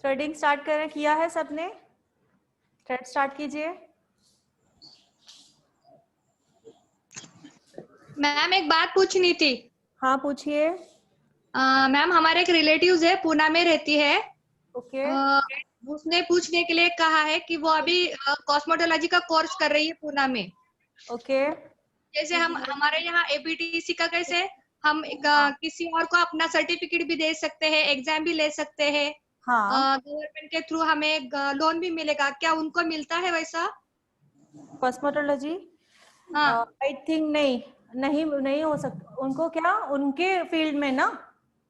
Threading start कर किया है सबने? थ्रेड स्टार्ट कीजिए। मैम एक बात पूछनी थी। हाँ पूछिए। मैम हमारे एक रिलेटिव्स है, पूना में रहती है। ओके। उसने पूछने के लिए कहा है कि वो अभी कॉस्मेटोलॉजी का कोर्स कर रही है पूना में। ओके। जैसे हम हमारे यहाँ एबीटीसी का कैसे हम किसी और को अपना सर्टिफिकेट भी दे सकते हैं, एग्जाम भी ले सकते हैं। हाँ। गवर्नमेंट के थ्रू हमें लोन भी मिलेगा, क्या उनको मिलता है वैसा? कॉस्मेटोलॉजी हाँ आई थिंक नहीं, नहीं हो सकता उनको। क्या उनके फील्ड में ना?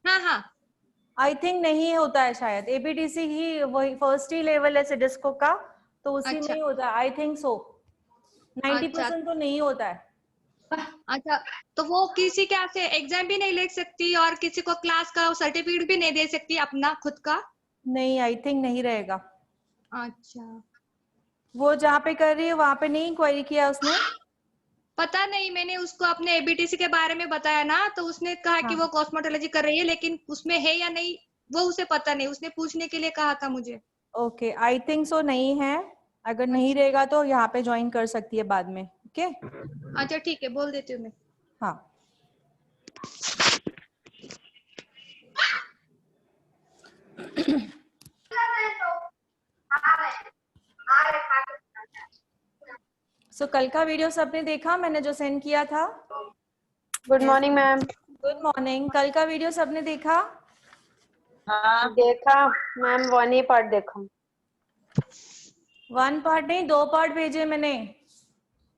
हाँ हाँ। आई थिंक नहीं होता है शायद। एबीटीसी ही वही फर्स्ट ही लेवल है सिडिस्को का, तो उसी में अच्छा ही होता है आई थिंक सो। अच्छा 90% तो नहीं होता है। अच्छा। तो वो किसी क्या से एग्जाम भी नहीं ले सकती और किसी को क्लास का सर्टिफिकेट भी नहीं दे सकती अपना खुद का? नहीं, आई थिंक नहीं रहेगा। अच्छा। वो जहाँ पे कर रही है वहां पे नहीं क्वेरी किया उसने? पता नहीं, मैंने उसको अपने एबीटीसी के बारे में बताया ना, तो उसने कहा कि हाँ। वो कॉस्मेटोलॉजी कर रही है, लेकिन उसमें है या नहीं वो उसे पता नहीं, उसने पूछने के लिए कहा था मुझे। ओके, आई थिंक सो नहीं है। अगर नहीं अच्छा रहेगा तो यहाँ पे ज्वाइन कर सकती है बाद में। ओके। अच्छा ठीक है, बोल देती हूँ मैं। हाँ। सो कल का वीडियो सबने देखा मैंने जो सेंड किया था? Good morning ma'am. Good morning. कल का वीडियो सबने देखा? हाँ देखा मैम, 1 ही पार्ट देखा। 1 पार्ट नहीं, 2 पार्ट भेजे मैंने।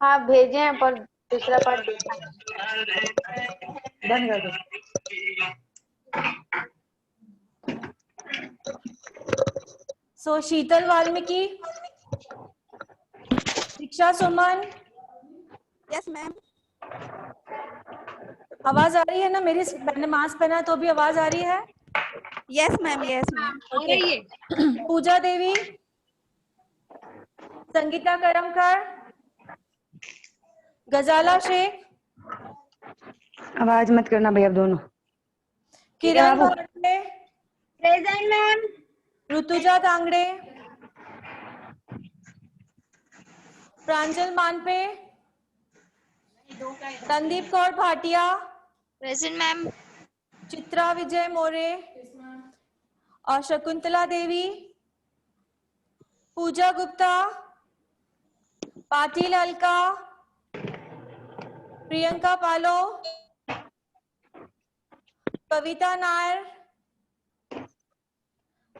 हाँ भेजे हैं पर दूसरा पार्ट देखा। बंद कर दो। So Sheetal Valmiki, Diksha Suman. Yes ma'am. आवाज आ रही है ना मेरी? मैंने मास्क पहना तो भी आवाज आ रही है? Yes ma'am. Yes ma'am. आ रही है। पूजा देवी, संगीता करमकर, गजाला शेख, आवाज मत करना भैया दोनों। Kiran Bagade, present ma'am. Rutuja Tangade, Pranjal Manpe, Randeep Kaur Bhatia, present ma'am. Chitra Vijay More और Shakuntala Devi, Pooja Gupta, Patil Alka, Priyanka Palo, Kavita Nair,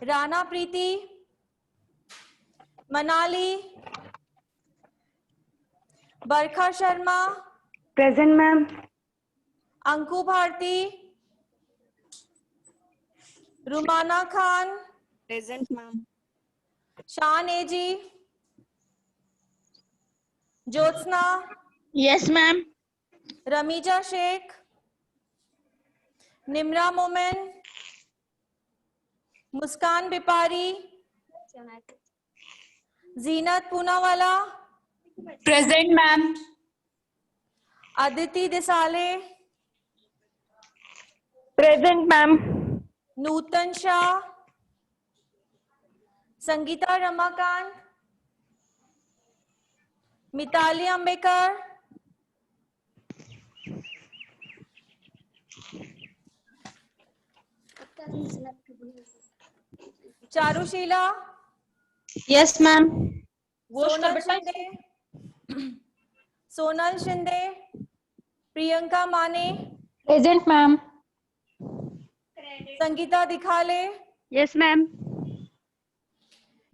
Rana Preeti, Manali, Barkha Sharma, present ma'am. Anku Bharti, Rumana Khan, present ma'am. Shan एजी, Jyotsna, yes ma'am. Ramiza Shaikh, Nimra Momin, Muskan Bipari, Zeenat Poonawala, present ma'am. Aditi Disale, present ma'am. Nutan Shah, Sangeeta Ramakant, Mitali Ambekar, Charushila, yes ma'am. Sonal Shinde, Sonal Shinde, Priyanka Mane, present ma'am. Sangeeta Dikhale, yes ma'am.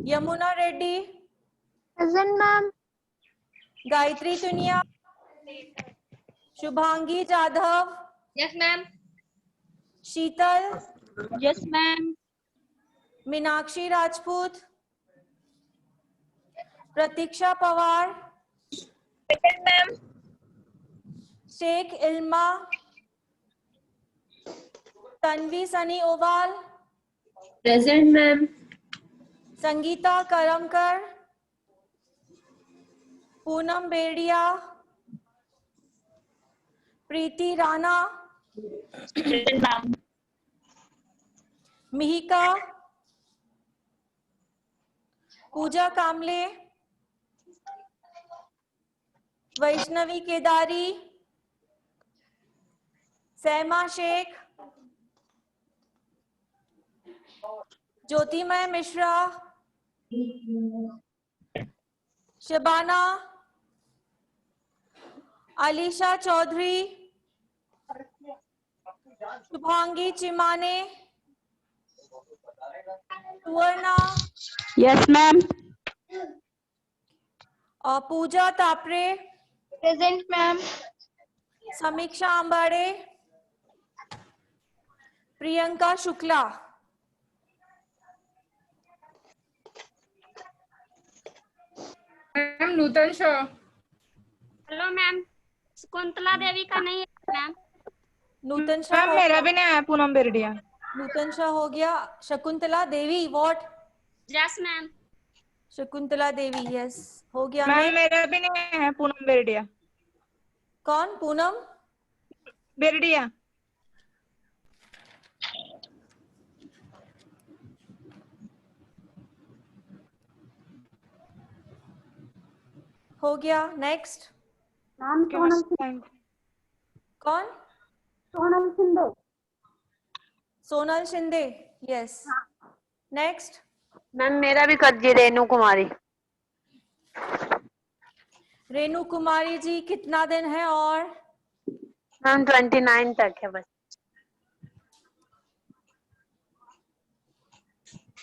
Yamuna Reddy, present ma'am. Gayatri Chuniya, Shubhangi Jadhav, yes ma'am. Sheetal, yes ma'am. Meenakshi Rajput, Pratiksha Pawar, present ma'am. Shaikh Ilma, Tanvi Sunny Owal, present ma'am. Sangeeta Karmakar, Poonam Bedia, Preeti Rana, present ma'am. Mihika, Pooja Kamle, Vaishnavi Kedari, Saima Shaikh, ज्योतिमय Mishra, Shabana, Alisha Chaudhary, Shubhangi चिमाने, सुवर्णा, Yes, ma'am. पूजा तापरे, Present, ma'am. समीक्षा आंबाड़े, Priyanka Shukla. Ma'am Nutan Shah. Hello ma'am, Shakuntala देवी का नहीं है ma'am. Nutan Shah ma'am मेरा भी नहीं आया, पूनम बेरडिया। नूतन शाह हो गया। Shakuntala Devi, what? Yes ma'am. Shakuntala Devi, yes हो गया। मैम Next, मेरा भी नहीं है, पूनम बेरडिया। कौन? पूनम बेरडिया। हो गया। नेक्स्ट, Ma'am, कौन? Sonal Shinde. Sonal Shinde, yes. Next, ma'am मेरा भी कर दिए, रेनू कुमारी। रेणु कुमारी जी, कितना दिन है? और मैम 29 तक है बस।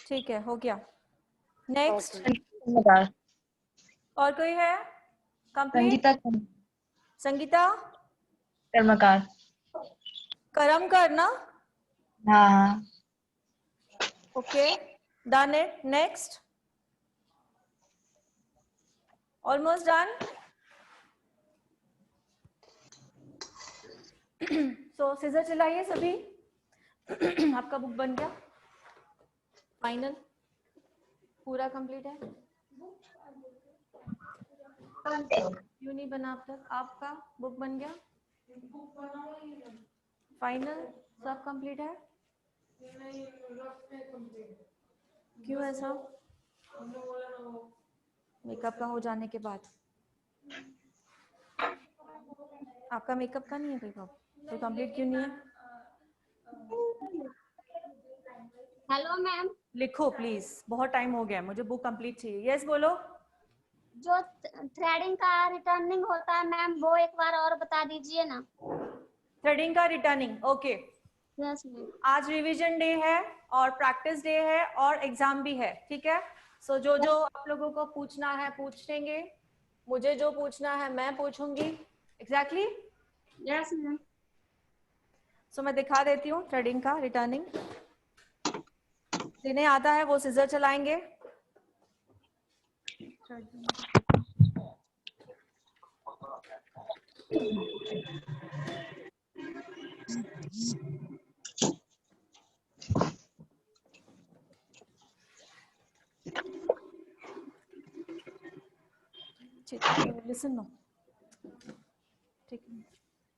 ठीक है, हो गया। नेक्स्ट, और कोई है? कंप्लीट। संगीता कर्मकार। करम करना। हाँ। Okay, done it. Next, almost done. So scissor चलाइए सभी। आपका बुक बन गया, फाइनल पूरा कंप्लीट है। क्यों नहीं बना अब तक? आपका बुक बन गया, फाइनल सब कंप्लीट है। क्यों ऐसा? मेकअप का हो जाने के बाद। आपका मेकअप का नहीं है मेकअप, तो कंप्लीट क्यों नहीं है? हेलो मैम, लिखो प्लीज, बहुत टाइम हो गया, मुझे बुक कंप्लीट चाहिए। यस बोलो। जो थ्रेडिंग का रिटर्निंग होता है मैम, वो एक बार और बता दीजिए ना। थ्रेडिंग का रिटर्निंग, ओके। Yes ma'am. आज रिवीजन डे है और प्रैक्टिस डे है और एग्जाम भी है, ठीक है। सो जो जो आप लोगों को पूछना है पूछ लेंगे, मुझे जो पूछना है मैं पूछूंगी। एग्जैक्टली। Yes ma'am. सो मैं दिखा देती हूँ थ्रेडिंग का रिटर्निंग। जिन्हें आता है वो सिजर चलाएंगे। लिसन नो, ठीक है,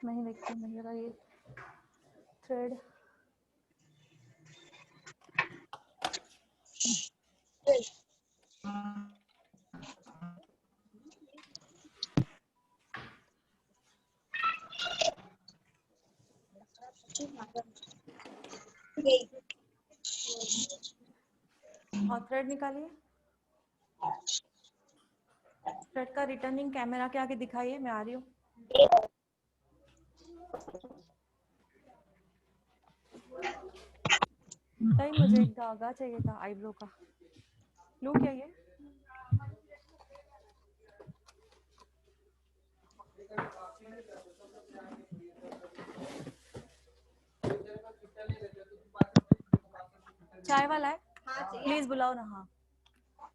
मैं ही देखती हूँ मेरा ये थ्रेड। और थ्रेड निकालिए। थ्रेड का रिटर्निंग कैमरा के आगे दिखाइए, मैं आ रही हूँ। नहीं, मुझे एक धागा चाहिए था आईब्रो का। लूं क्या ये? चाय वाला है? प्लीज बुलाओ ना। हाँ,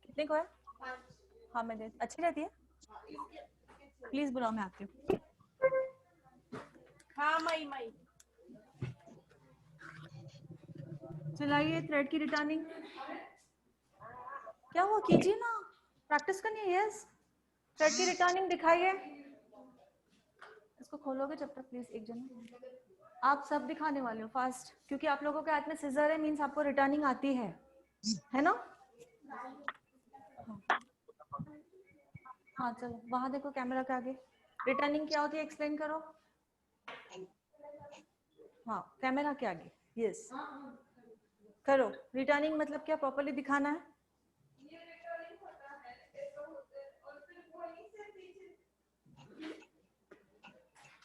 कितने को है? हाँ मैं दे, अच्छी रहती है। प्लीज बुलाओ, मैं आती हूँ। हाँ मई चलाइए थ्रेड की रिटर्निंग। क्या हुआ, कीजिए ना, प्रैक्टिस करनी है। यस, थ्रेड की रिटर्निंग दिखाइए। इसको खोलोगे जब तक प्लीज एक जन। आप सब दिखाने वाले हो फास्ट, क्योंकि आप लोगों के हाथ में सिजर है, मींस आपको रिटर्निंग आती है ना? हाँ। हाँ चलो वहां देखो कैमरा के आगे। रिटर्निंग क्या होती है एक्सप्लेन करो। हाँ कैमरा के आगे यस करो। रिटर्निंग मतलब क्या प्रॉपर्ली दिखाना है।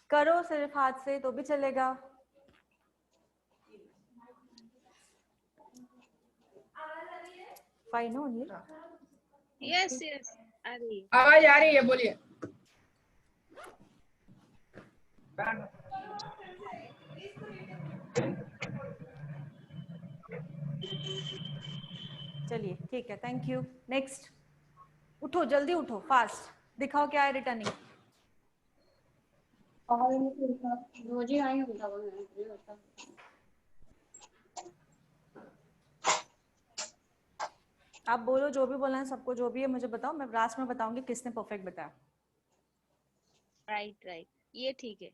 करो सिर्फ हाथ से तो भी चलेगा। फाइन हो ये। यस यस आ रही है। आवाज आ रही है, बोलिए। चलिए ठीक है थैंक यू। नेक्स्ट उठो जल्दी उठो फास्ट दिखाओ क्या है रिटर्निंग। रोजी आई हूँ। आप बोलो जो भी बोलना है सबको जो भी है मुझे बताओ मैं लास्ट में बताऊंगी किसने परफेक्ट बताया। राइट राइट ये ठीक है,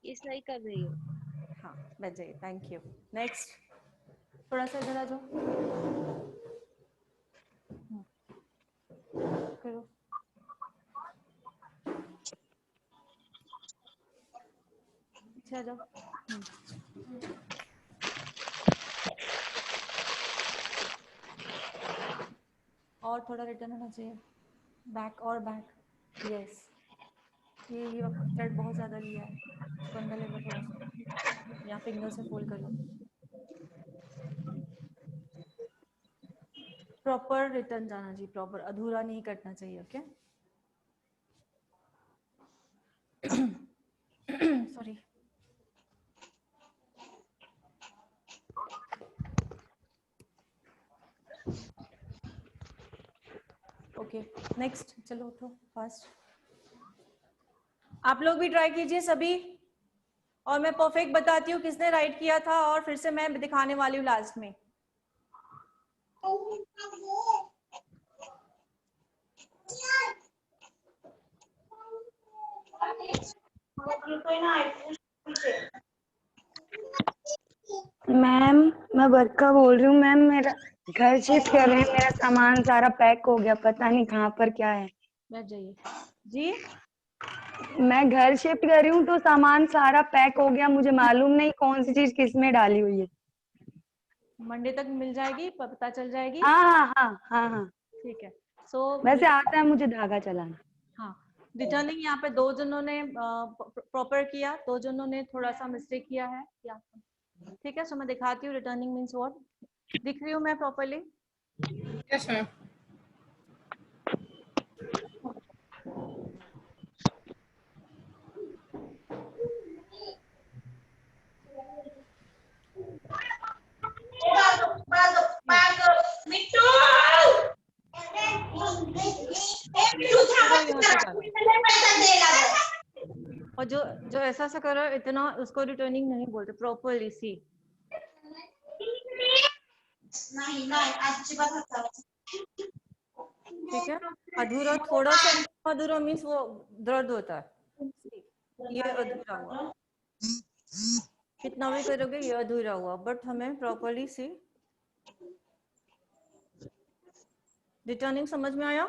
ये सही कर रही हो। हाँ बैठ जाइए थैंक यू। नेक्स्ट थोड़ा सा इधर आ जाओ। करो पीछे आ जाओ। और थोड़ा रिटर्न होना चाहिए बैक और बैक यस। ये थ्रेड बहुत ज्यादा लिया है इसको अंदर ले लो थोड़ा सा या फिंगर से फोल्ड कर लो। प्रॉपर रिटर्न जाना चाहिए प्रॉपर अधूरा नहीं कटना चाहिए ओके। सॉरी ओके नेक्स्ट चलो उठो फास्ट। आप लोग भी ट्राई कीजिए सभी और मैं परफेक्ट बताती हूँ किसने राइट किया था और फिर से मैं दिखाने वाली हूँ लास्ट में। मैम मैं बरका बोल रही हूँ। मैम मेरा घर शिफ्ट कर रहे हैं, मेरा सामान सारा पैक हो गया, पता नहीं कहाँ पर क्या है। बैठ जाइए जी। मैं घर शिफ्ट कर रही हूँ तो सामान सारा पैक हो गया, मुझे मालूम नहीं कौन सी चीज किस में डाली हुई है। मंडे तक मिल जाएगी पता चल जाएगी। हाँ हाँ हाँ हाँ हाँ ठीक है सो वैसे आता है मुझे धागा चलाना। हाँ रिटर्निंग यहाँ पे दो जनों ने प्रॉपर किया दो जनों ने थोड़ा सा मिस्टेक किया है या ठीक है। सो मैं दिखाती हूँ रिटर्निंग मीन्स व्हाट। दिख रही हूँ मैं प्रॉपरली। Yes ma'am. और जो जो ऐसा सा करो इतना उसको रिटर्निंग नहीं बोलते प्रॉपरली सी। ठीक है अधूरा थोड़ा सा अधूरा मीन्स वो दर्द होता है। ये अधूरा हुआ कितना भी करोगे ये अधूरा हुआ बट हमें प्रॉपरली सी रिटर्निंग समझ में आया।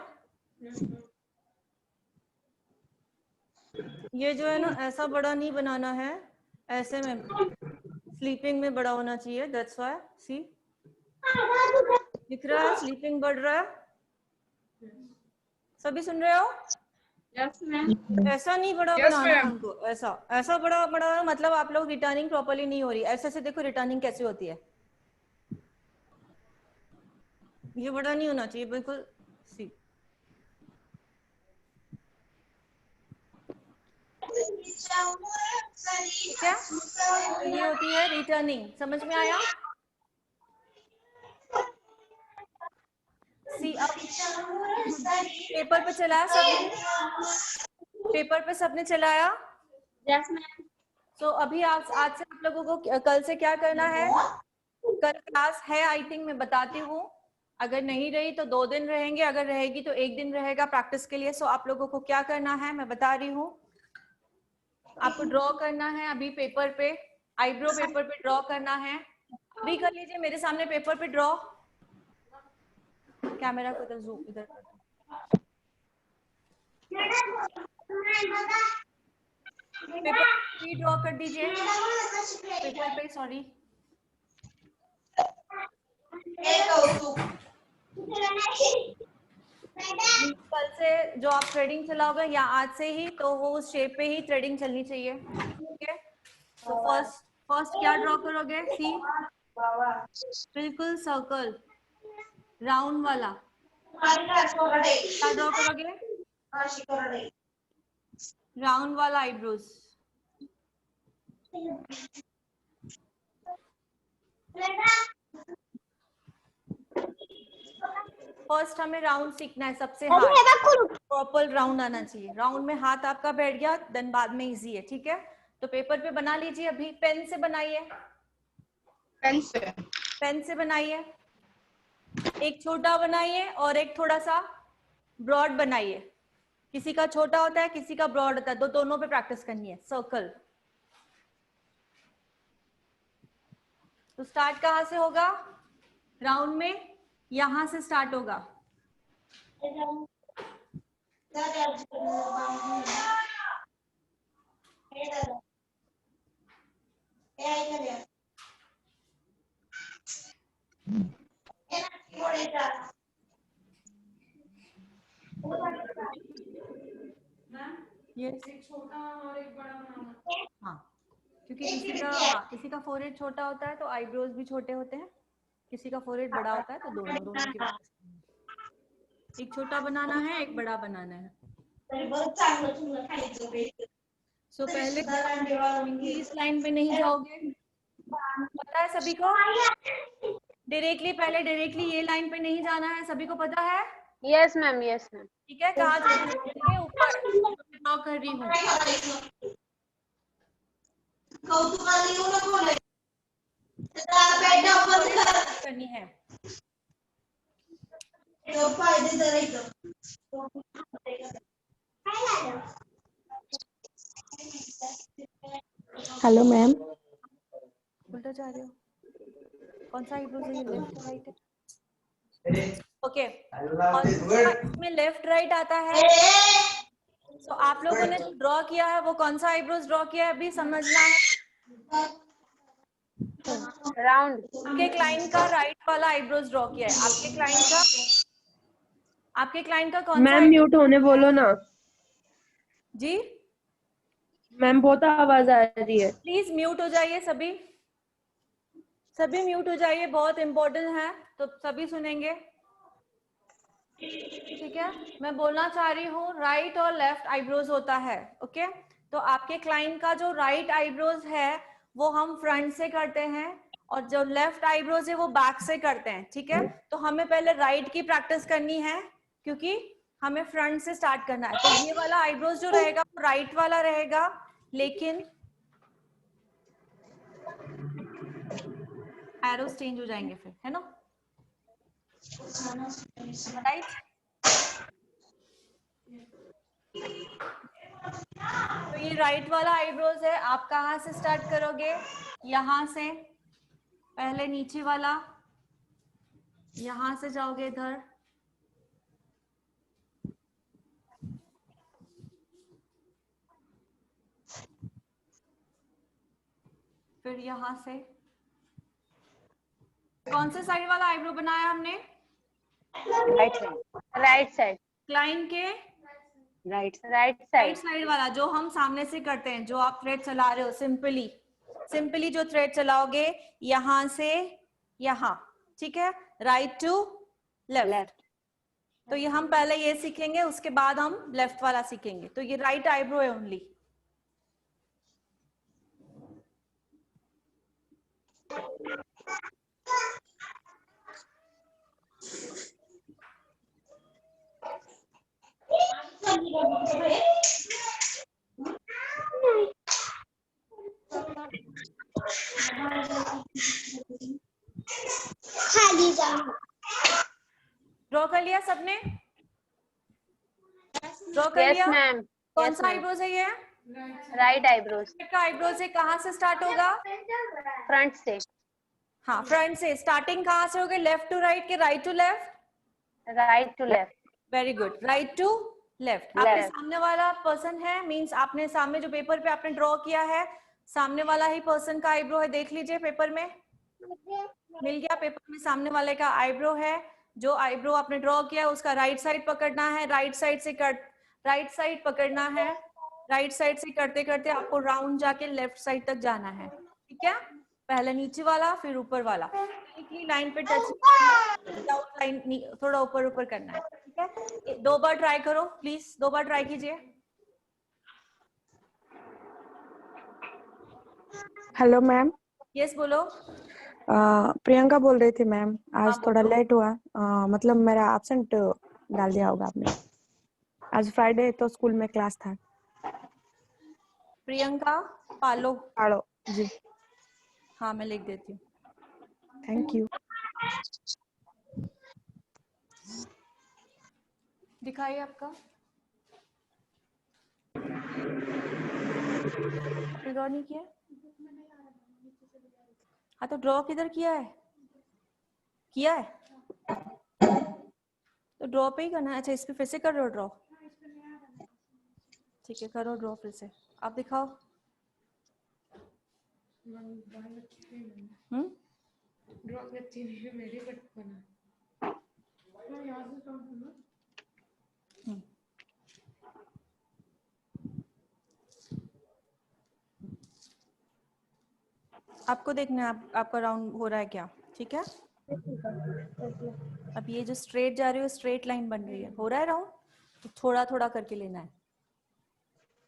ये जो है ना ऐसा बड़ा नहीं बनाना है ऐसे में स्लीपिंग में बड़ा होना चाहिए दैट्स व्हाई सी दिख रहा है स्लीपिंग बढ़ रहा है। सभी सुन रहे हो। Yes ma'am. ऐसा नहीं बड़ा Yes, बनाना है ma'am. हमको ऐसा ऐसा बड़ा बड़ा मतलब आप लोग रिटर्निंग प्रॉपर्ली नहीं हो रही। ऐसे से देखो रिटर्निंग कैसे होती है। ये बड़ा नहीं होना चाहिए बिल्कुल सी। ठीक है तो ये होती है रिटर्निंग समझ में आया। सी अब पेपर पे चलाया सबने पेपर पे सबने चलाया। Yes ma'am. तो अभी आज से आप लोगों को कल से क्या करना है। कल क्लास है आई थिंक मैं बताती हूँ। अगर नहीं रही तो 2 दिन रहेंगे अगर रहेगी तो 1 दिन रहेगा प्रैक्टिस के लिए। सो आप लोगों को क्या करना है मैं बता रही हूँ। आपको ड्रॉ करना है अभी पेपर पे आईब्रो पेपर पे ड्रॉ करना है। अभी कर लीजिए मेरे सामने पेपर पे ड्रॉ। कैमरा को इधर जूम इधर कर दो। पेपर पे ड्रॉ कर दीजिए, पेपर पे, सॉरी। कल से जो आप थ्रेडिंग चलाओगे या आज से ही, तो वो उस शेप पे ही थ्रेडिंग चलनी चाहिए, ठीक है। तो फर्स्ट क्या ड्रॉ करोगे? सी, बिल्कुल सर्कल राउंड वाला क्या ड्रॉ करोगे? राउंड वाला आईब्रोज। फर्स्ट हमें राउंड सीखना है, सबसे हार्ड प्रॉपर राउंड आना चाहिए। राउंड में हाथ आपका बैठ गया, देन बाद में इजी है, ठीक है। तो पेपर पे बना लीजिए, अभी पेन से बनाइए, पेन से बनाइए। एक छोटा बनाइए और एक थोड़ा सा ब्रॉड बनाइए। किसी का छोटा होता है, किसी का ब्रॉड होता है, दोनों पे प्रैक्टिस करनी है। सर्कल तो स्टार्ट कहाँ से होगा? राउंड में यहां से स्टार्ट होगा। ये एक छोटा और एक बड़ा बनाना। हाँ, क्योंकि किसी का फोरहेड छोटा होता है तो आईब्रोज भी छोटे होते हैं, किसी का फोरहेड बड़ा होता है तो दोनों की प्रैक्टिस करनी है। एक छोटा बनाना है, एक बड़ा बनाना है। सो पहले इस लाइन पे नहीं जाओगे, पता है सभी को? डायरेक्टली ये लाइन पे नहीं जाना है, सभी को पता है? Yes ma'am, yes ma'am. ठीक है, कहाँ जाना है? ऊपर ड्रॉ कर रही हूँ। करनी है। Hello ma'am. उल्टा जा रहे हो? कौन सा आईब्रोज है? लेफ्ट राइट है? ओके, और इसमें लेफ्ट राइट आता है। तो आप लोगों ने जो ड्रॉ किया है वो कौन सा आईब्रोज ड्रॉ किया है, अभी समझना है। राउंड। आपके क्लाइंट का राइट वाला आईब्रोज ड्रॉ किया है। आपके क्लाइंट का कौन सा? मैम म्यूट होने बोलो ना। जी मैम बहुत आवाज आ रही है। प्लीज म्यूट हो जाइए, सभी म्यूट हो जाइए, बहुत इंपॉर्टेंट है तो सभी सुनेंगे, ठीक है। मैं बोलना चाह रही हूँ राइट और लेफ्ट आईब्रोज होता है, ओके। तो आपके क्लाइंट का जो राइट आईब्रोज है वो हम फ्रंट से करते हैं और जो लेफ्ट आईब्रोज है वो बैक से करते हैं, ठीक है। तो हमें पहले राइट की प्रैक्टिस करनी है क्योंकि हमें फ्रंट से स्टार्ट करना है। तो ये वाला आईब्रोज जो रहेगा वो राइट वाला रहेगा, लेकिन एरोस चेंज हो जाएंगे फिर, है ना, राइट। तो ये राइट वाला आईब्रोज है। आप कहाँ से स्टार्ट करोगे? यहाँ से, पहले नीचे वाला, यहाँ से जाओगे इधर, फिर यहाँ से। कौन से साइड वाला आईब्रो बनाया हमने? Right side. क्लाइंट के राइट राइट साइड। साइड वाला जो हम सामने से करते हैं, जो आप थ्रेड चला रहे हो, सिंपली जो थ्रेड चलाओगे यहाँ से यहाँ, ठीक है, राइट टू लेफ्ट। तो ये हम पहले ये सीखेंगे, उसके बाद हम लेफ्ट वाला सीखेंगे। तो ये राइट आईब्रो है ओनली। ड्रॉ कर लिया सबने? ड्रॉ कर यस लिया? मैम। कौन सा आईब्रोज है ये? Right eyebrows. का आईब्रोज है, कहाँ से स्टार्ट होगा? फ्रंट से। हाँ, फ्रंट से। स्टार्टिंग कहाँ से होगी? लेफ्ट टू राइट के right to left? Right to left. Very good, right to left. आपके Left. सामने वाला पर्सन है, मींस आपने सामने जो पेपर पे आपने ड्रॉ किया है, सामने वाला ही पर्सन का आईब्रो है, देख लीजिए पेपर में मिल गया। पेपर में सामने वाले का आईब्रो है, जो आईब्रो आपने ड्रॉ किया उसका राइट साइड पकड़ना है, राइट साइड से राइट साइड पकड़ना है, राइट साइड से करते करते आपको राउंड जाके लेफ्ट साइड तक जाना है, ठीक है। पहले नीचे वाला फिर ऊपर वाला, एक ही लाइन पे टच, विदाउट लाइन थोड़ा ऊपर ऊपर करना है, ठीक है। 2 बार ट्राई करो प्लीज, 2 बार ट्राई कीजिए। हेलो मैम, यस बोलो। प्रियंका बोल रही थी मैम। आज हाँ, थोड़ा बोलो। लेट हुआ, मतलब मेरा एब्सेंट डाल दिया होगा आपने। आज फ्राइडे तो स्कूल में क्लास था। प्रियंका पालो। पालो जी। हाँ मैं लिख देती हूँ। Thank you. दिखाइए आपका, ड्रॉ नहीं किया। हाँ तो ड्रॉ किधर किया है? किया है तो ड्रॉ पे ही करना है। अच्छा इस पे फिर से कर रहे हो ड्रॉ, ठीक है करो ड्रॉ फिर से। आप दिखाओ। आपको देखना है आपका राउंड हो रहा है क्या, ठीक है। अब ये जो स्ट्रेट जा रही है स्ट्रेट लाइन बन रही है, हो रहा है राउंड, तो थोड़ा थोड़ा करके लेना है,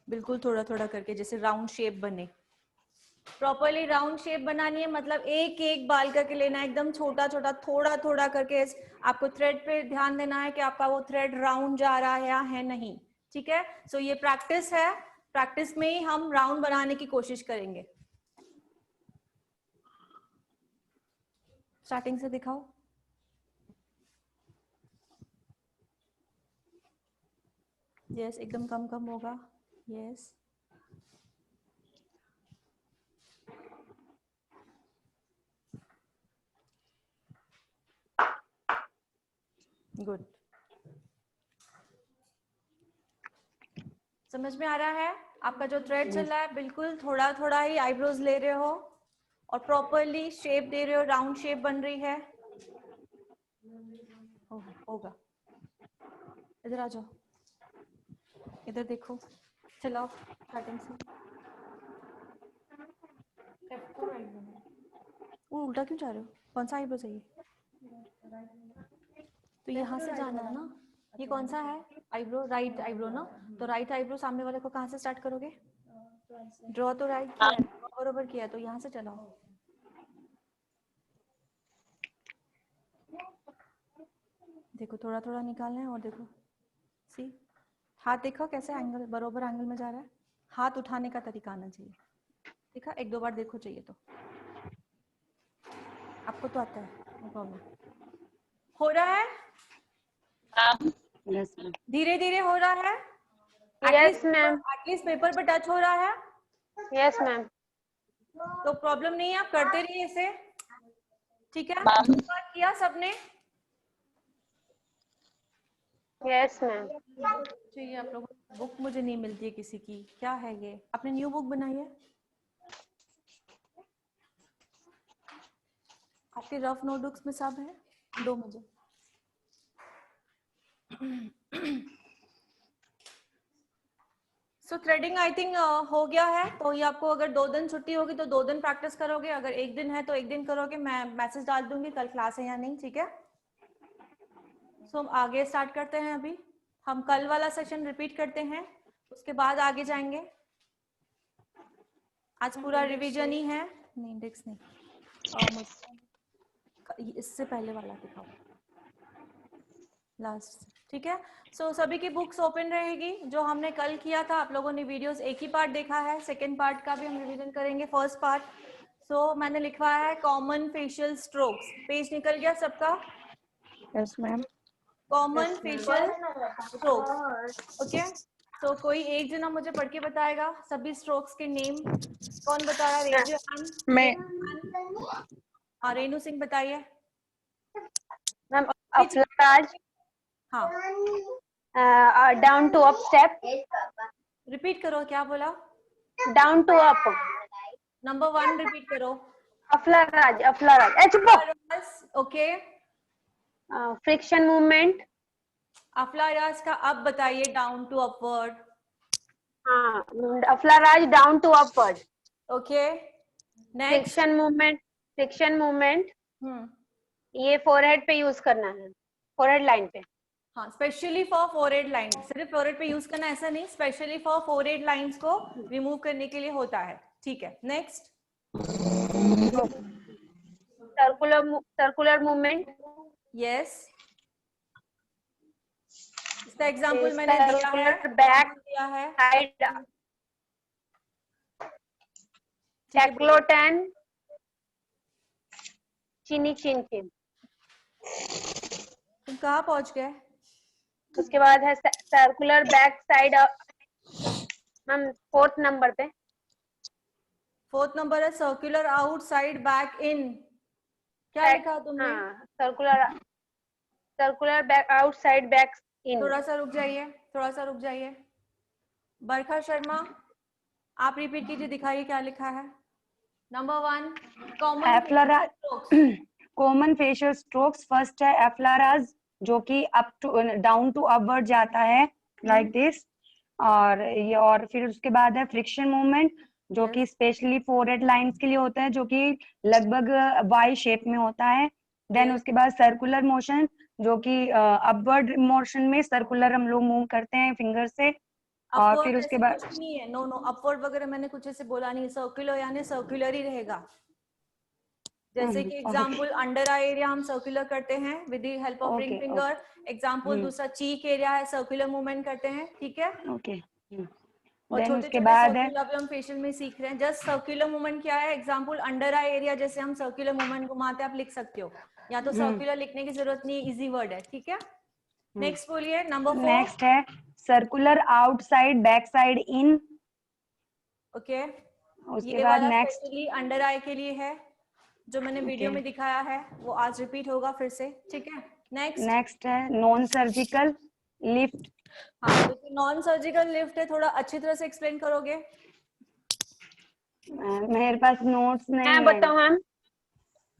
बिल्कुल थोड़ा थोड़ा करके, जैसे राउंड शेप बने। प्रॉपरली राउंड शेप बनानी है, मतलब एक एक बाल करके लेना है, एकदम छोटा छोटा थोड़ा थोड़ा करके। आपको थ्रेड पे ध्यान देना है कि आपका वो थ्रेड राउंड जा रहा है या है नहीं, ठीक है। सो ये प्रैक्टिस है, प्रैक्टिस में ही हम राउंड बनाने की कोशिश करेंगे। स्टार्टिंग से दिखाओ। यस एकदम कम कम होगा। यस गुड, समझ में आ रहा है। आपका जो थ्रेड चल रहा है बिल्कुल थोड़ा थोड़ा ही आईब्रोज ले रहे हो और प्रॉपरली शेप दे रहे हो, राउंड शेप बन रही है। होगा, इधर आ जाओ, इधर देखो, चलाओ स्टार्टिंग से। वो उल्टा क्यों जा रहे हो? कौन सा आईब्रो चाहिए? तो यहाँ से जाना है ना। ये कौन सा है आईब्रो? राइट आईब्रो ना, तो राइट आईब्रो सामने वाले को कहाँ से स्टार्ट करोगे? ड्रॉ तो राइट किया है, बरोबर किया, तो यहाँ से चलाओ। देखो थोड़ा थोड़ा निकालना है और देखो, सी हाथ देखो कैसे एंगल बरोबर एंगल में जा रहा है। हाथ उठाने का तरीका आना चाहिए, देखा? 1-2 बार देखो चाहिए तो, आपको तो आता है, नो प्रॉब्लम। हो रहा है? Yes, ma'am. धीरे धीरे हो रहा है? Yes, ma'am. एटलीस्ट पेपर पे टच हो रहा है Yes, ma'am. तो प्रॉब्लम नहीं है, आप करते रहिए इसे, ठीक है। बात किया सबने? Yes, ma'am. चाहिए आप लोगों को बुक मुझे नहीं मिलती है किसी की, क्या है ये? आपने न्यू बुक बनाई है? आपके रफ नोटबुक्स में सब है? दो मुझे। सो थ्रेडिंग आई थिंक हो गया है, तो ये आपको अगर 2 दिन छुट्टी होगी तो 2 दिन प्रैक्टिस करोगे, अगर 1 दिन है तो 1 दिन करोगे। मैं मैसेज डाल दूंगी कल क्लास है या नहीं, ठीक है। सो हम आगे स्टार्ट करते हैं। अभी हम कल वाला सेशन रिपीट करते हैं, उसके बाद आगे जाएंगे। आज पूरा रिवीजन ही है। नहीं इंडेक्स नहीं, इससे पहले वाला दिखाओ, लास्ट, ठीक है। सो सभी की बुक्स ओपन रहेगी। जो हमने कल किया था, आप लोगों ने वीडियोस एक ही पार्ट देखा है, सेकेंड पार्ट का भी हम रिवीजन करेंगे, फर्स्ट पार्ट। सो मैंने लिखवाया है कॉमन फेशियल स्ट्रोक्स। पेज निकल गया सबका? Yes ma'am. Common facial strokes, okay. तो कोई एक जना मुझे पढ़ के बताएगा सभी स्ट्रोक्स के नेम। कौन बता रहा है? Raise your hand. मैं। हाँ रेनू सिंह बताइए। Ma'am, Aflataj. हाँ down to up step, repeat करो, क्या बोला? Down to up, number 1 repeat करो। Effleurage, effleurage, okay, friction movement, effleurage का अब बताइए, डाउन टू अपवर्ड। हाँ, effleurage down to upward, okay, next. Friction movement, ये फोरहेड पे यूज करना है, फोरहेड लाइन पे। हाँ, स्पेशली फॉर फोरहेड लाइन, सिर्फ फोरहेड पे यूज करना ऐसा नहीं, स्पेशली फॉर फोरहेड लाइंस को रिमूव करने के लिए होता है। ठीक है, नेक्स्ट। सर्कुलर मूवमेंट, यस, इसका एग्जांपल मैंने दिया है, बैक दिया है। साइड, टेक्लोटन, चिनी चिन चिन। तुम कहाँ पहुंच गए? उसके बाद है सर्कुलर बैक साइड, हम 4th नंबर पे। 4th नंबर है सर्कुलर आउटसाइड बैक इन। क्या लिखा तुमने? हाँ, circular back outside back in. थोड़ा सा रुक जाइए, थोड़ा सा रुक जाइए। बरखा शर्मा, आप रिपीट कीजिए, दिखाइए क्या लिखा है। Number 1 common facial strokes. First है एफ्लाराज, जो कि up to down to upward जाता है, लाइक दिस। और फिर उसके बाद है फ्रिक्शन मूवमेंट, जो कि स्पेशली फोरहेड लाइंस के लिए होता है, जो कि लगभग वाई शेप में होता है। देन उसके बाद सर्कुलर मोशन, जो कि अपवर्ड मोशन में सर्कुलर हम लोग मूव करते हैं फिंगर से। और फिर उसके बाद कुछ नहीं है, नो अपवर्ड वगैरह मैंने कुछ ऐसे बोला नहीं, सर्कुलर यानी सर्कुलर ही रहेगा। जैसे कि एग्जांपल अंडर आई एरिया हम सर्कुलर करते हैं with the help of ring finger. Example दूसरा चीक एरिया है, सर्कुलर मूवमेंट करते हैं, ठीक है। ओके, और छोटे छोटे सर्कुलर भी हम फेशियल में सीख रहे हैं। जस्ट सर्कुलर मूवमेंट क्या है, एग्जांपल अंडर आई एरिया जैसे हम सर्कुलर मूवमेंट घुमाते हैं, आप लिख सकते हो, या तो सर्कुलर लिखने की जरूरत नहीं, इजी वर्ड है, ठीक है। नेक्स्ट बोलिए, नंबर 4। नेक्स्ट है सर्कुलर आउटसाइड बैक साइड इन। ओके, उसके ये बाद वाला नेक्स्ट स्पेशली अंडर आई के लिए है, जो मैंने वीडियो में दिखाया है, वो आज रिपीट होगा फिर से, ठीक है। नेक्स्ट है नॉन सर्जिकल लिफ्ट। हाँ, तो नॉन सर्जिकल लिफ्ट है, थोड़ा अच्छी तरह से एक्सप्लेन करोगे? मेरे पास नोट्स नहीं है। बताऊं मैम?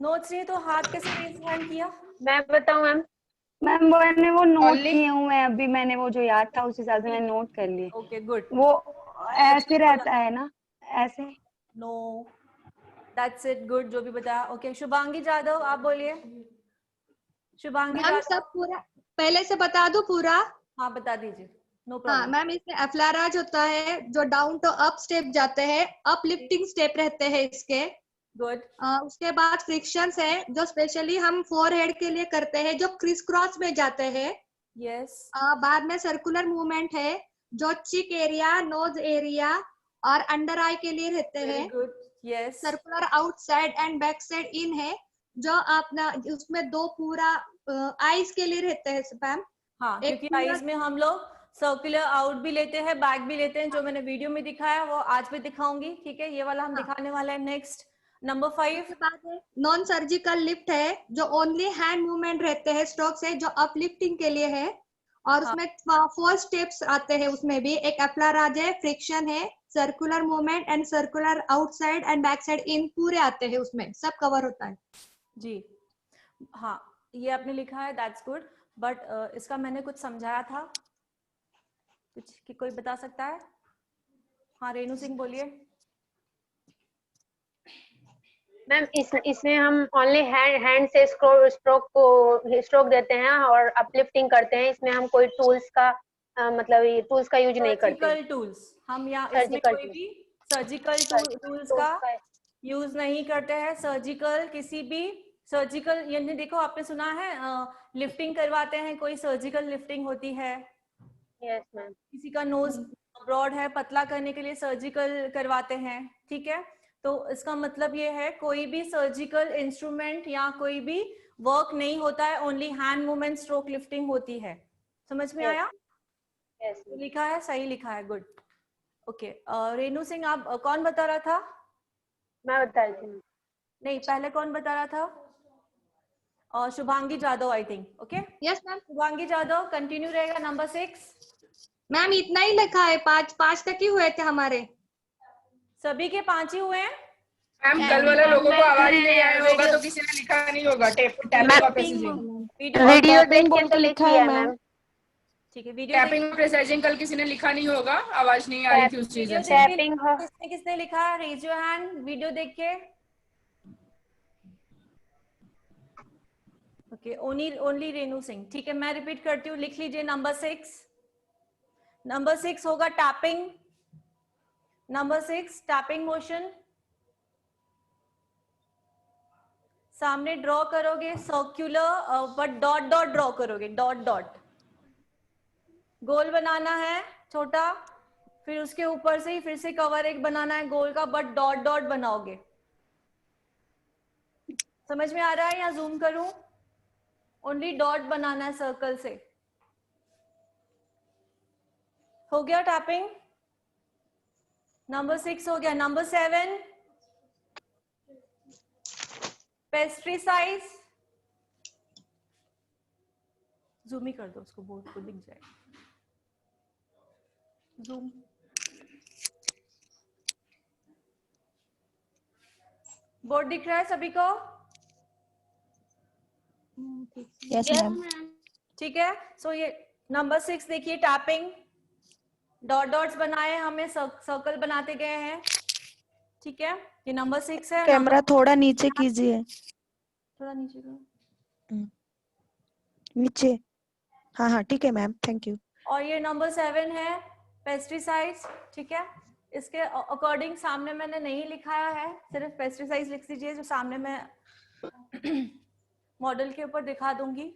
नोट्स नहीं तो हाथ कैसे रेज हैंड किया? मैं बताऊं मैम? मैम मैंने वो नोट किए हुए हैं अभी, मैंने वो जो याद था उस हिसाब से मैंने नोट कर लिए। Okay, good. वो ऐसे रहता है ना, ऐसे? नो, दैट्स इट, गुड, जो भी बताया। ओके, शुभांगी जादव, आप बोलिए। शुभांगी मैम जादव, सब पूरा पहले से बता दूं पूरा? हाँ बता दीजिए, नो हाँ प्रॉब्लम। मैम, इसमें एफ्लाराज होता है जो डाउन टू अप स्टेप जाते हैं, अप लिफ्टिंग स्टेप रहते हैं इसके। गुड। उसके बाद फ्रिक्शंस है जो स्पेशली हम फोरहेड के लिए करते हैं, जो क्रिस क्रॉस में जाते हैं। यस। बाद में सर्कुलर मूवमेंट है जो चिक एरिया, नोज एरिया और अंडर आई के लिए रहते हैं। Good, yes. Circular outside and back side इन है, जो अपना उसमें दो पूरा आईज के लिए रहते हैं मैम। हाँ, क्योंकि आईज में हम लोग सर्कुलर आउट भी लेते हैं, बैक भी लेते हैं, जो मैंने वीडियो में दिखाया वो आज भी दिखाऊंगी, ठीक है। ये वाला हम दिखाने वाले हैं। Next, number 5 non surgical lift है, जो ओनली हैंड मूवमेंट रहते हैं, स्ट्रोक्स है जो अपलिफ्टिंग के लिए है। और उसमें 4 स्टेप्स आते हैं, उसमें भी एक एफ्लाराज है, फ्रिक्शन है, circular movement and circular outside and back side इन, पूरे आते हैं, उसमें सब कवर होता है जी। हाँ, ये आपने लिखा है, दैट्स गुड, बट इसका मैंने कुछ समझाया था, कुछ कि कोई बता सकता है? हाँ, रेनू सिंह बोलिए। मैम इसमें हम ओनली हैंड से स्ट्रोक देते हैं और अपलिफ्टिंग करते हैं। इसमें हम कोई टूल्स का मतलब ये टूल्स का यूज नहीं करते। सर्जिकल टूल्स हम यहाँ इसमें कोई भी सर्जिकल टूल्स का यूज नहीं करते हैं। सर्जिकल किसी भी सर्जिकल, यानी देखो आपने सुना है लिफ्टिंग करवाते हैं, कोई सर्जिकल लिफ्टिंग होती है। Yes ma'am. किसी का नोज ब्रॉड है, पतला करने के लिए सर्जिकल करवाते हैं, ठीक है। तो इसका मतलब ये है कोई भी सर्जिकल इंस्ट्रूमेंट या कोई भी वर्क नहीं होता है, only hand movement stroke lifting होती है। समझ में आया? तो लिखा है, सही लिखा है, गुड। ओके, रेनू सिंह आप कौन बता रहा था? मैं बता रही थी। नहीं, पहले कौन बता रहा था? और Shubhangi Jadhav I think. Okay yes ma'am. Shubhangi Jadhav continue रहेगा नंबर 6। मैम इतना ही लिखा है, 5 तक ही हुए थे हमारे। सभी के 5 ही हुए हैं। मैम कल वाले लोगों को आवाज नहीं आया होगा तो किसी ने लिखा नहीं होगा टैपिंग और प्रेसिजिंग। वीडियो देख के तो लिख लिया मैम। ठीक है वीडियो टैपिंग और प्रेसिजिंग कल किसी ने लिखा नहीं होगा, आवाज नहीं आ रही थी उस चीज से। टैपिंग हो किसने किसने लिखा? रेज योर हैंड वीडियो देख के। Okay only Renu Singh. ठीक है मैं रिपीट करती हूँ, लिख लीजिए नंबर 6। नंबर 6 होगा टैपिंग। Number 6 tapping motion. सामने ड्रॉ करोगे circular but dot dot draw करोगे, डॉट डॉट। गोल बनाना है छोटा, फिर उसके ऊपर से ही फिर से कवर एक बनाना है गोल का, बट डॉट डॉट बनाओगे। समझ में आ रहा है या जूम करूं? ओनली डॉट बनाना है सर्कल से। हो गया टैपिंग? नंबर 6 हो गया। Number 7 pastry size. जूम ही कर दो उसको, बोर्ड को दिख जाएगा। जूम। बोर्ड दिख रहा है सभी को? Yes ma'am. ठीक है सो ये नंबर 6 देखिए टैपिंग, डॉट डॉट्स बनाए, हमें सर्कल बनाते गए हैं। ठीक है ये नंबर 6 है। कैमरा थोड़ा नीचे कीजिए, थोड़ा नीचे करो। नीचे। हाँ हाँ ठीक है मैम, थैंक यू। और ये नंबर 7 है पेस्टिसाइड्स। ठीक है इसके अकॉर्डिंग सामने मैंने नहीं लिखाया है, सिर्फ पेस्टिसाइड्स लिख दीजिए जो सामने मैं मॉडल के ऊपर दिखा दूंगी।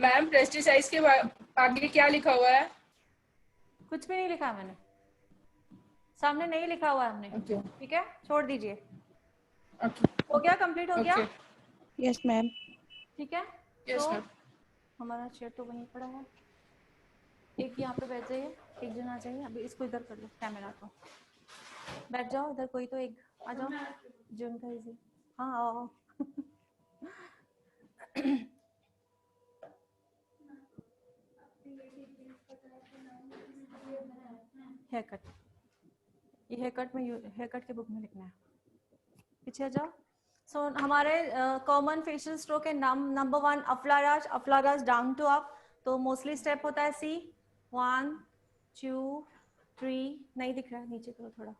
मैम पेस्टिसाइड्स के आगे क्या लिखा हुआ है? कुछ भी नहीं लिखा मैंने, सामने नहीं लिखा हुआ है हमने। ठीक है छोड़ दीजिए। हो गया, कंप्लीट हो गया? Yes ma'am. ठीक है यस तो मैम। हमारा चेयर तो वहीं पड़ा है, एक यहाँ पे बैठ जाइए, एक जन आ जाइए। अभी इसको इधर कर लो, कैमरा को बैठ जाओ इधर, कोई तो एक आ जाओ जो उनका इजी। हाँ आओ हेयर कट, ये हेयर कट में हेयर कट के बुक में लिखना है। पीछे जाओ। सो हमारे कॉमन फेशियल स्ट्रोक है नंबर 1 अफ्लाराज, अफ्लाराज डाउन टू अप। तो मोस्टली स्टेप होता है सी 1 2 3, नहीं दिख रहा है नीचे करो थोड़ा,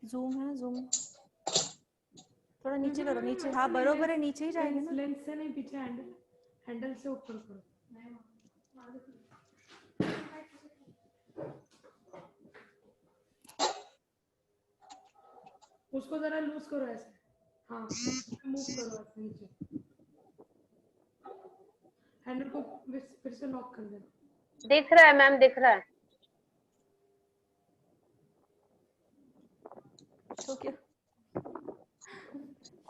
जूम है जूम, थोड़ा नीचे करो, नीचे। हाँ बरोबर है, नीचे ही जाएंगे ना। लेंस से नहीं, पीछे हैंडल से ऊपर करो। उसको जरा लूज करो ऐसे, हाँ मूव करो ऐसे नीचे, हैंडल को फिर से लॉक कर देना। दिख रहा है मैम, दिख रहा है। ओके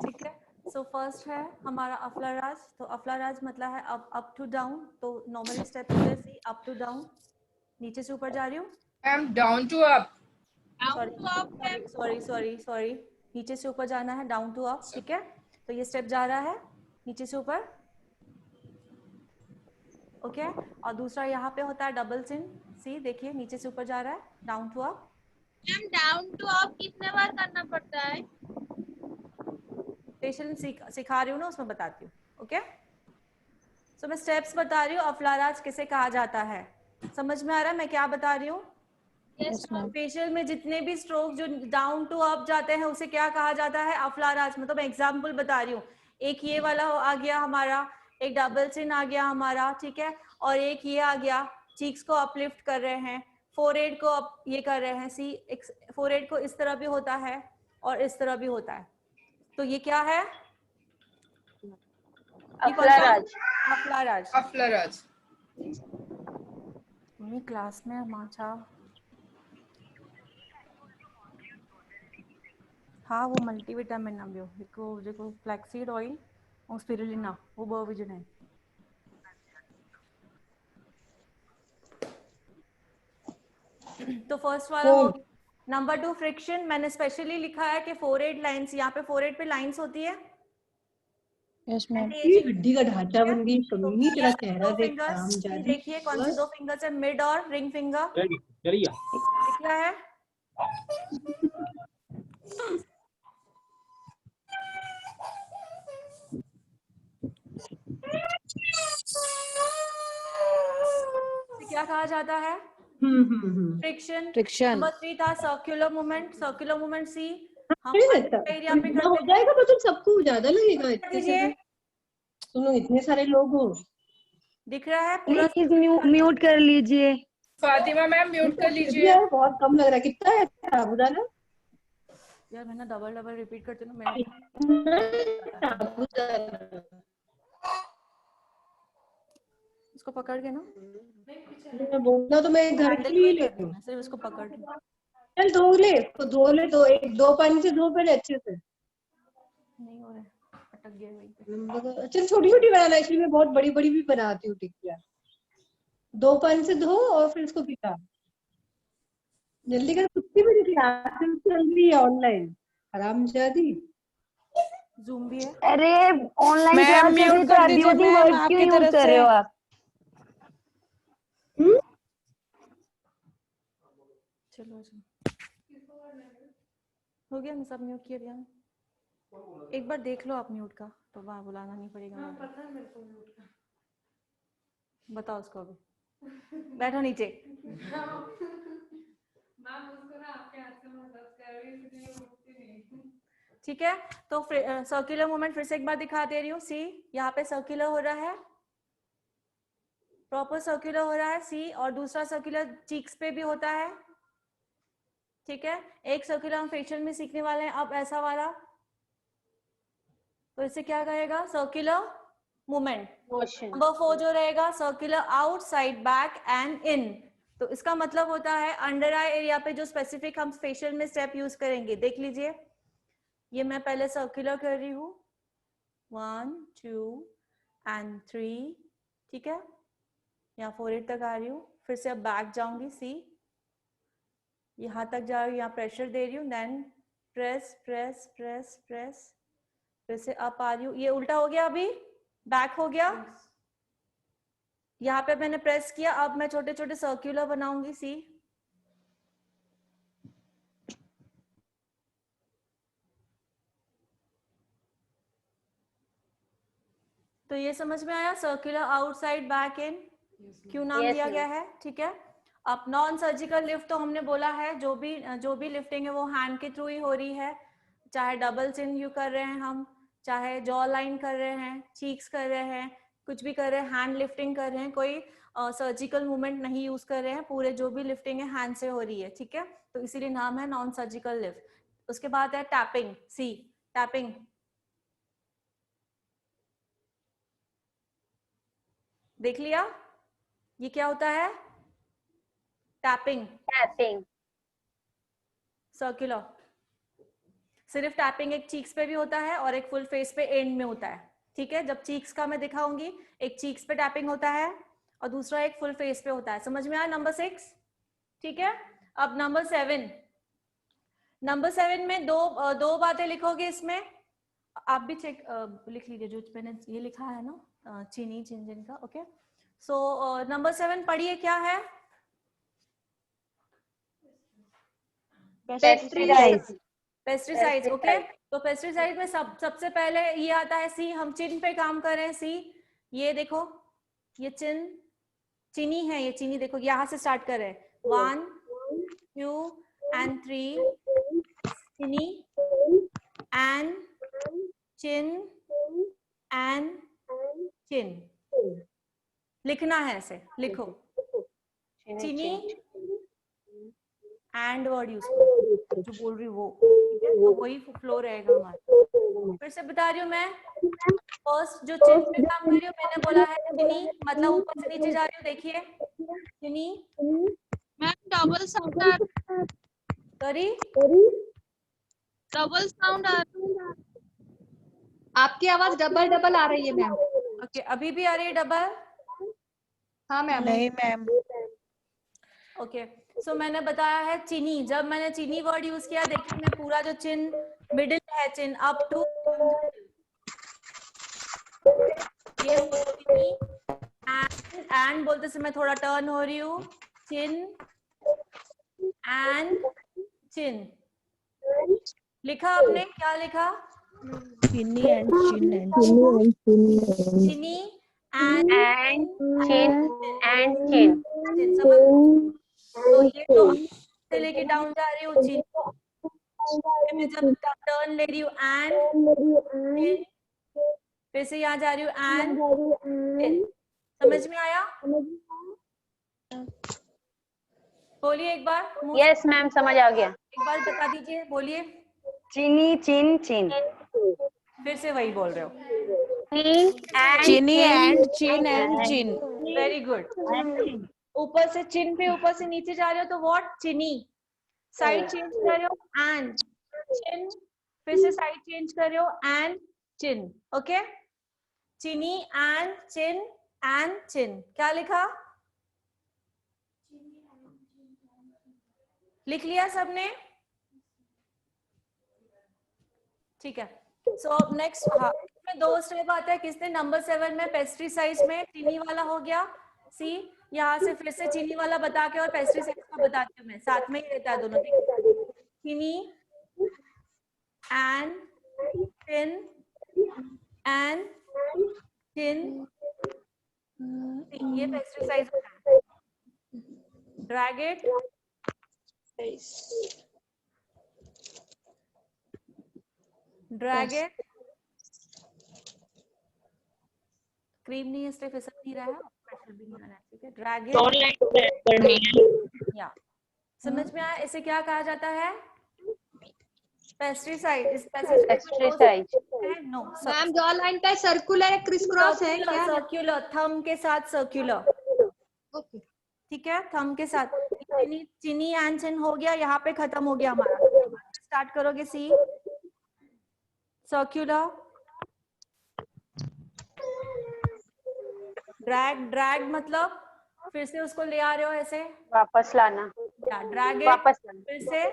ठीक है सो फर्स्ट है हमारा अफ्लाराज। तो अफ्लाराज मतलब है अप टू डाउन। तो नॉर्मली स्टेप होते हैं सी अप टू डाउन, नीचे से ऊपर जा रही हूँ। Ma'am down to up. Sorry नीचे से ऊपर जाना है, डाउन टू अप। ठीक है तो ये स्टेप जा रहा है नीचे से ऊपर। ओके और दूसरा यहाँ पे होता है डबल चिन, सी देखिए नीचे से ऊपर जा रहा है, down to up. Ma'am down to up कितने बार करना पड़ता है? पेशेंट सिखा रही हूँ ना, उसमें बताती हूँ। ओके सो मैं स्टेप्स बता रही हूँ अफ्लाराज किसे कहा जाता है। समझ में आ रहा है मैं क्या बता रही हूँ? फेशियल में जितने भी स्ट्रोक जो डाउन टू अप जाते हैं उसे क्या कहा जाता है? अफ्लाराज। मतलब मैं एग्जांपल बता रही हूँ, एक ये वाला आ गया हमारा, एक डबल चिन आ गया हमारा, ठीक है, और एक ये आ गया, चीक्स को अपलिफ्ट कर रहे हैं, फोरहेड को अप ये कर रहे हैं। सी फोरहेड को इस तरह भी होता है और इस तरह भी होता है। तो ये क्या है? अफलाराज। अफलाराज। अफलाराज। क्लास में माचा। हाँ वो मल्टीविटामिन ना बियो जेको फ्लैक्सीड ऑयल और स्पिरुलिना वो ब विझणा है। तो फर्स्ट वाला हो गया। नंबर 2 फ्रिक्शन, मैंने स्पेशली लिखा है कि फोरहेड लाइंस, यहाँ पे फोरहेड पे लाइंस होती है। Yes ma'am. ये हड्डी का ढांचा बन गई, कमी तेरा चेहरा देख फिंगर्स हरामजादी। देखिए कौन से 2 फिंगर्स है, मिड और रिंग फिंगर। क्या है? क्या कहा जाता है? फ्रिक्शन। नंबर 3 था सर्कुलर मूवमेंट। सर्कुलर मूवमेंट सी हम एरिया पे हो करते जाएगा, मतलब सबको ज्यादा लगेगा इतने से। हैं। सुनो इतने सारे लोग हो। दिख रहा है पूरा? प्लीज म्यूट कर लीजिए। फातिमा मैम म्यूट कर लीजिए। यार बहुत कम लग रहा है, कितना है साबुदाना? यार मैं ना डबल रिपीट करती हूँ मैं। इसको पकड़ के ना बोलना तो मैं घर के लिए ले लूं। सिर्फ इसको पकड़ के। चल धो ले तो एक 2 पानी से धो पहले अच्छे से। नहीं हो रहा है, अटक गया वहीं पे। चल छोटी छोटी बनाना, इसलिए मैं बहुत बड़ी बड़ी भी बनाती हूँ टिक्कियाँ। 2 पानी से धो और फिर इसको पिका। जल्दी कर, कुत्ती भी क्लासेस चल रही है ऑनलाइन, हरामजादी। जूम भी है। अरे ऑनलाइन मैम क्लास म्यूट तो कर दीजिए अब्यूजिंग मैम वर्ड्स आपकी क्यों यूज तरफ कर रहे से। हो आप? चलो हो गया, मैं सब म्यूट किया दिया। एक बार देख लो आप म्यूट का, तो वहाँ बुलाना नहीं पड़ेगा। हाँ, पता है मेरे को म्यूट का। बताओ उसको अभी। बैठो नीचे। ठीक है, तो सर्कुलर मूवमेंट फिर से एक बार दिखा दे रही हूँ। सी यहाँ पे सर्कुलर हो रहा है, प्रॉपर सर्कुलर हो रहा है सी, और दूसरा सर्कुलर चीक्स पे भी होता है। ठीक है, एक सर्कुलर हम फेशियल में सीखने वाले हैं अब, ऐसा वाला। तो इसे क्या कहेगा? Circular movement. नंबर 4 जो रहेगा circular outside back and in. तो इसका मतलब होता है अंडर आई एरिया पे जो स्पेसिफिक हम फेशियल में स्टेप यूज करेंगे। देख लीजिए, ये मैं पहले सर्कुलर कर रही हूँ 1 2 एंड 3। ठीक है, यहाँ 4 तक आ रही हूँ, फिर से अब बैक जाऊंगी सी, यहाँ तक जा रही हूँ, यहाँ प्रेशर दे रही हूँ, then press press press press, फिर से अप आ रही हूँ। ये उल्टा हो गया, अभी बैक हो गया। यहाँ पे मैंने प्रेस किया, अब मैं छोटे छोटे सर्कुलर बनाऊंगी सी। तो ये समझ में आया सर्कुलर आउटसाइड बैक इन क्यों नाम दिया गया है। ठीक है, अब नॉन सर्जिकल लिफ्ट तो हमने बोला है जो भी लिफ्टिंग है वो हैंड के थ्रू ही हो रही है, चाहे डबल चिन यू कर रहे हैं हम, चाहे जॉ लाइन कर रहे हैं, चीक्स कर रहे हैं, कुछ भी कर रहे हैं, हैंड लिफ्टिंग कर रहे हैं, कोई सर्जिकल मूवमेंट नहीं यूज कर रहे हैं, पूरे जो भी लिफ्टिंग है हैंड से हो रही है। ठीक है, तो इसीलिए नाम है नॉन सर्जिकल लिफ्ट। उसके बाद है टैपिंग सी, टैपिंग देख लिया, ये क्या होता है? टैपिंग। टैपिंग सर्कुलर, सिर्फ टैपिंग एक चीक्स पे भी होता है और एक फुल फेस पे एंड में होता है। ठीक है, जब चीक्स का मैं दिखाऊंगी, एक चीक्स पे टैपिंग होता है और दूसरा एक फुल फेस पे होता है। समझ में आया नंबर 6? ठीक है, अब नंबर 7। नंबर 7 में दो बातें लिखोगे इसमें, आप भी चेक लिख लीजिए जो मैंने ये लिखा है ना, चीनी चिंजन का। ओके, सो नंबर 7 पढ़िए, क्या है? पेस्टिसाइड्स। पेस्टिसाइड्स। ओके, तो पेस्टिसाइड में सबसे पहले ये आता है सी, हम चिन पे काम कर रहे हैं सी। ये देखो, ये चीनी है, ये चीनी देखो, यहाँ से स्टार्ट कर रहे हैं 1 2 and 3, चीनी and चिन and चिन। लिखना है ऐसे, लिखो चीनी एंड वर्ड यूज करो, जो बोल रही वो, ठीक है, तो वही फ्लो रहेगा हमारा। फिर से बता रही हूँ मैं। फर्स्ट जो चिन पे काम कर रही हूँ, मैंने बोला है चिनी, मतलब ऊपर से नीचे जा रही हूँ, देखिए चिनी। Ma'am double sound sorry, double sound आपकी आवाज डबल डबल आ रही है मैम। ओके, अभी भी आ रही है डबल? हाँ मैम। नहीं मैम। ओके, सो मैंने बताया है चीनी। जब मैंने चीनी वर्ड यूज किया, देखिए मैं पूरा जो चिन मिडिल है, चिन अप टू ये चीनी, एंड बोलते समय थोड़ा टर्न हो रही हूँ, चिन एंड चिन। लिखा आपने, क्या लिखा? चीनी एंड चिन एंड चीनी एंड चिन एंड चिन। समझ? तो ये तो से लेके डाउन जा रही हूँ, चिन। मैं जब टर्न ले रही हूँ एंड, फिर से यहाँ जा रही हूँ एंड। समझ में आया? बोलिए एक बार। यस मैम, समझ आ गया। एक बार बता दीजिए, बोलिए। चीनी चिन चिन। फिर से वही बोल रहे हो। चीनी and chin and chin. Very good. ऊपर से चिन पे ऊपर से नीचे जा रहे हो तो व्हाट? चीनी। साइड चेंज कर रहे हो एंड चिन, फिर से साइड चेंज कर रहे हो एंड चिन। ओके, चीनी एंड चिन। क्या लिखा? लिख लिया सबने? ठीक है। सो नेक्स्ट, हाँ, इसमें 2 स्टेप आता है। किसने नंबर 7 में पेस्ट्रीसाइज में चीनी वाला हो गया? सी, यहाँ से फिर से चीनी वाला बता के और पेस्ट्रीसाइज का बताती हूँ मैं, साथ में ही रहता है दोनों। चीनी एंड चिन, ये पेस्ट्रीसाइज होता है। Drag it, drag it. Cream नहीं है इसलिए फिसल नहीं रहा है, प्रेशर भी नहीं आ रहा है, ठीक है। ड्रैग इट, या समझ में आया? इसे क्या कहा जाता है? पेस्टिसाइड। नो मैम, जो लाइन पे सर्कुलर क्रिस क्रॉस है क्या? सर्कुलर, थंब के साथ सर्कुलर। ओके, ठीक है, थंब के साथ। चीनी एंड चिन हो गया, यहाँ पे खत्म हो गया हमारा। स्टार्ट करोगे सी, सर्कुलर, ड्रैग मतलब फिर से उसको ले आ रहे हो ऐसे, वापस लाना। ड्रैग वापस लाना। फिर से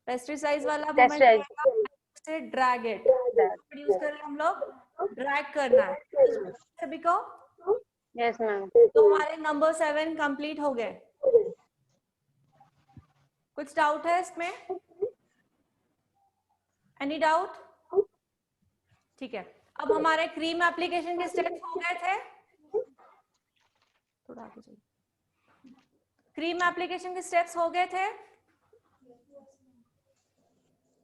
पेस्टिसाइड वाला मोमेंट से ड्रैग इट यूज कर रहे हम लोग। ड्रैग करना है सभी को। Yes ma'am. तो हमारे नंबर 7 कंप्लीट हो गए। कुछ डाउट है इसमें? Any doubt? ठीक है, अब हमारे क्रीम एप्लीकेशन के स्टेप्स हो गए थे। थोड़ा आगे जाइए। क्रीम एप्लीकेशन के स्टेप्स हो गए थे।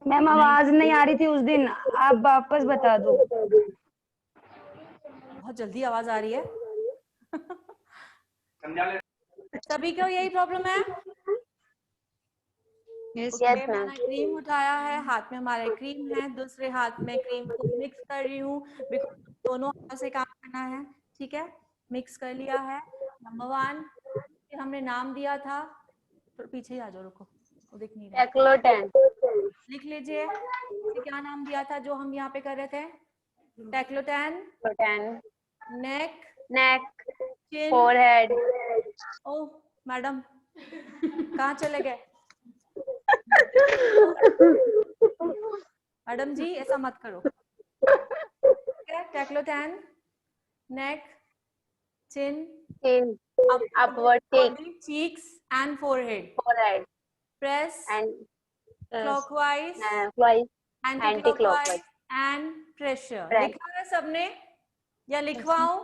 मैम आवाज नहीं आ रही थी उस दिन, आप वापस बता दो। बहुत जल्दी आवाज आ रही है। सभी को यही प्रॉब्लम है? मैंने क्रीम उठाया है, हाथ में हमारे क्रीम है, दूसरे हाथ में क्रीम को मिक्स कर रही हूँ, दोनों हाथों से काम करना है। ठीक है, मिक्स कर लिया है। नंबर 1 हमने नाम दिया था, तो पीछे ही आ जाओ, रुको वो दिख नहीं रहा। टेक्लोटेन। लिख लीजिए, क्या नाम दिया था जो हम यहाँ पे कर रहे थे? टेक्लोटेन। नेक, चिन, फोरहेड। ओह मैडम कहाँ चले गए? मैडम जी ऐसा मत करो। टेक्लोटेन, नेक, चिन, upward cheeks and forehead. Press clockwise, anti-clockwise and pressure. लिखा है सबने या लिखवाऊं?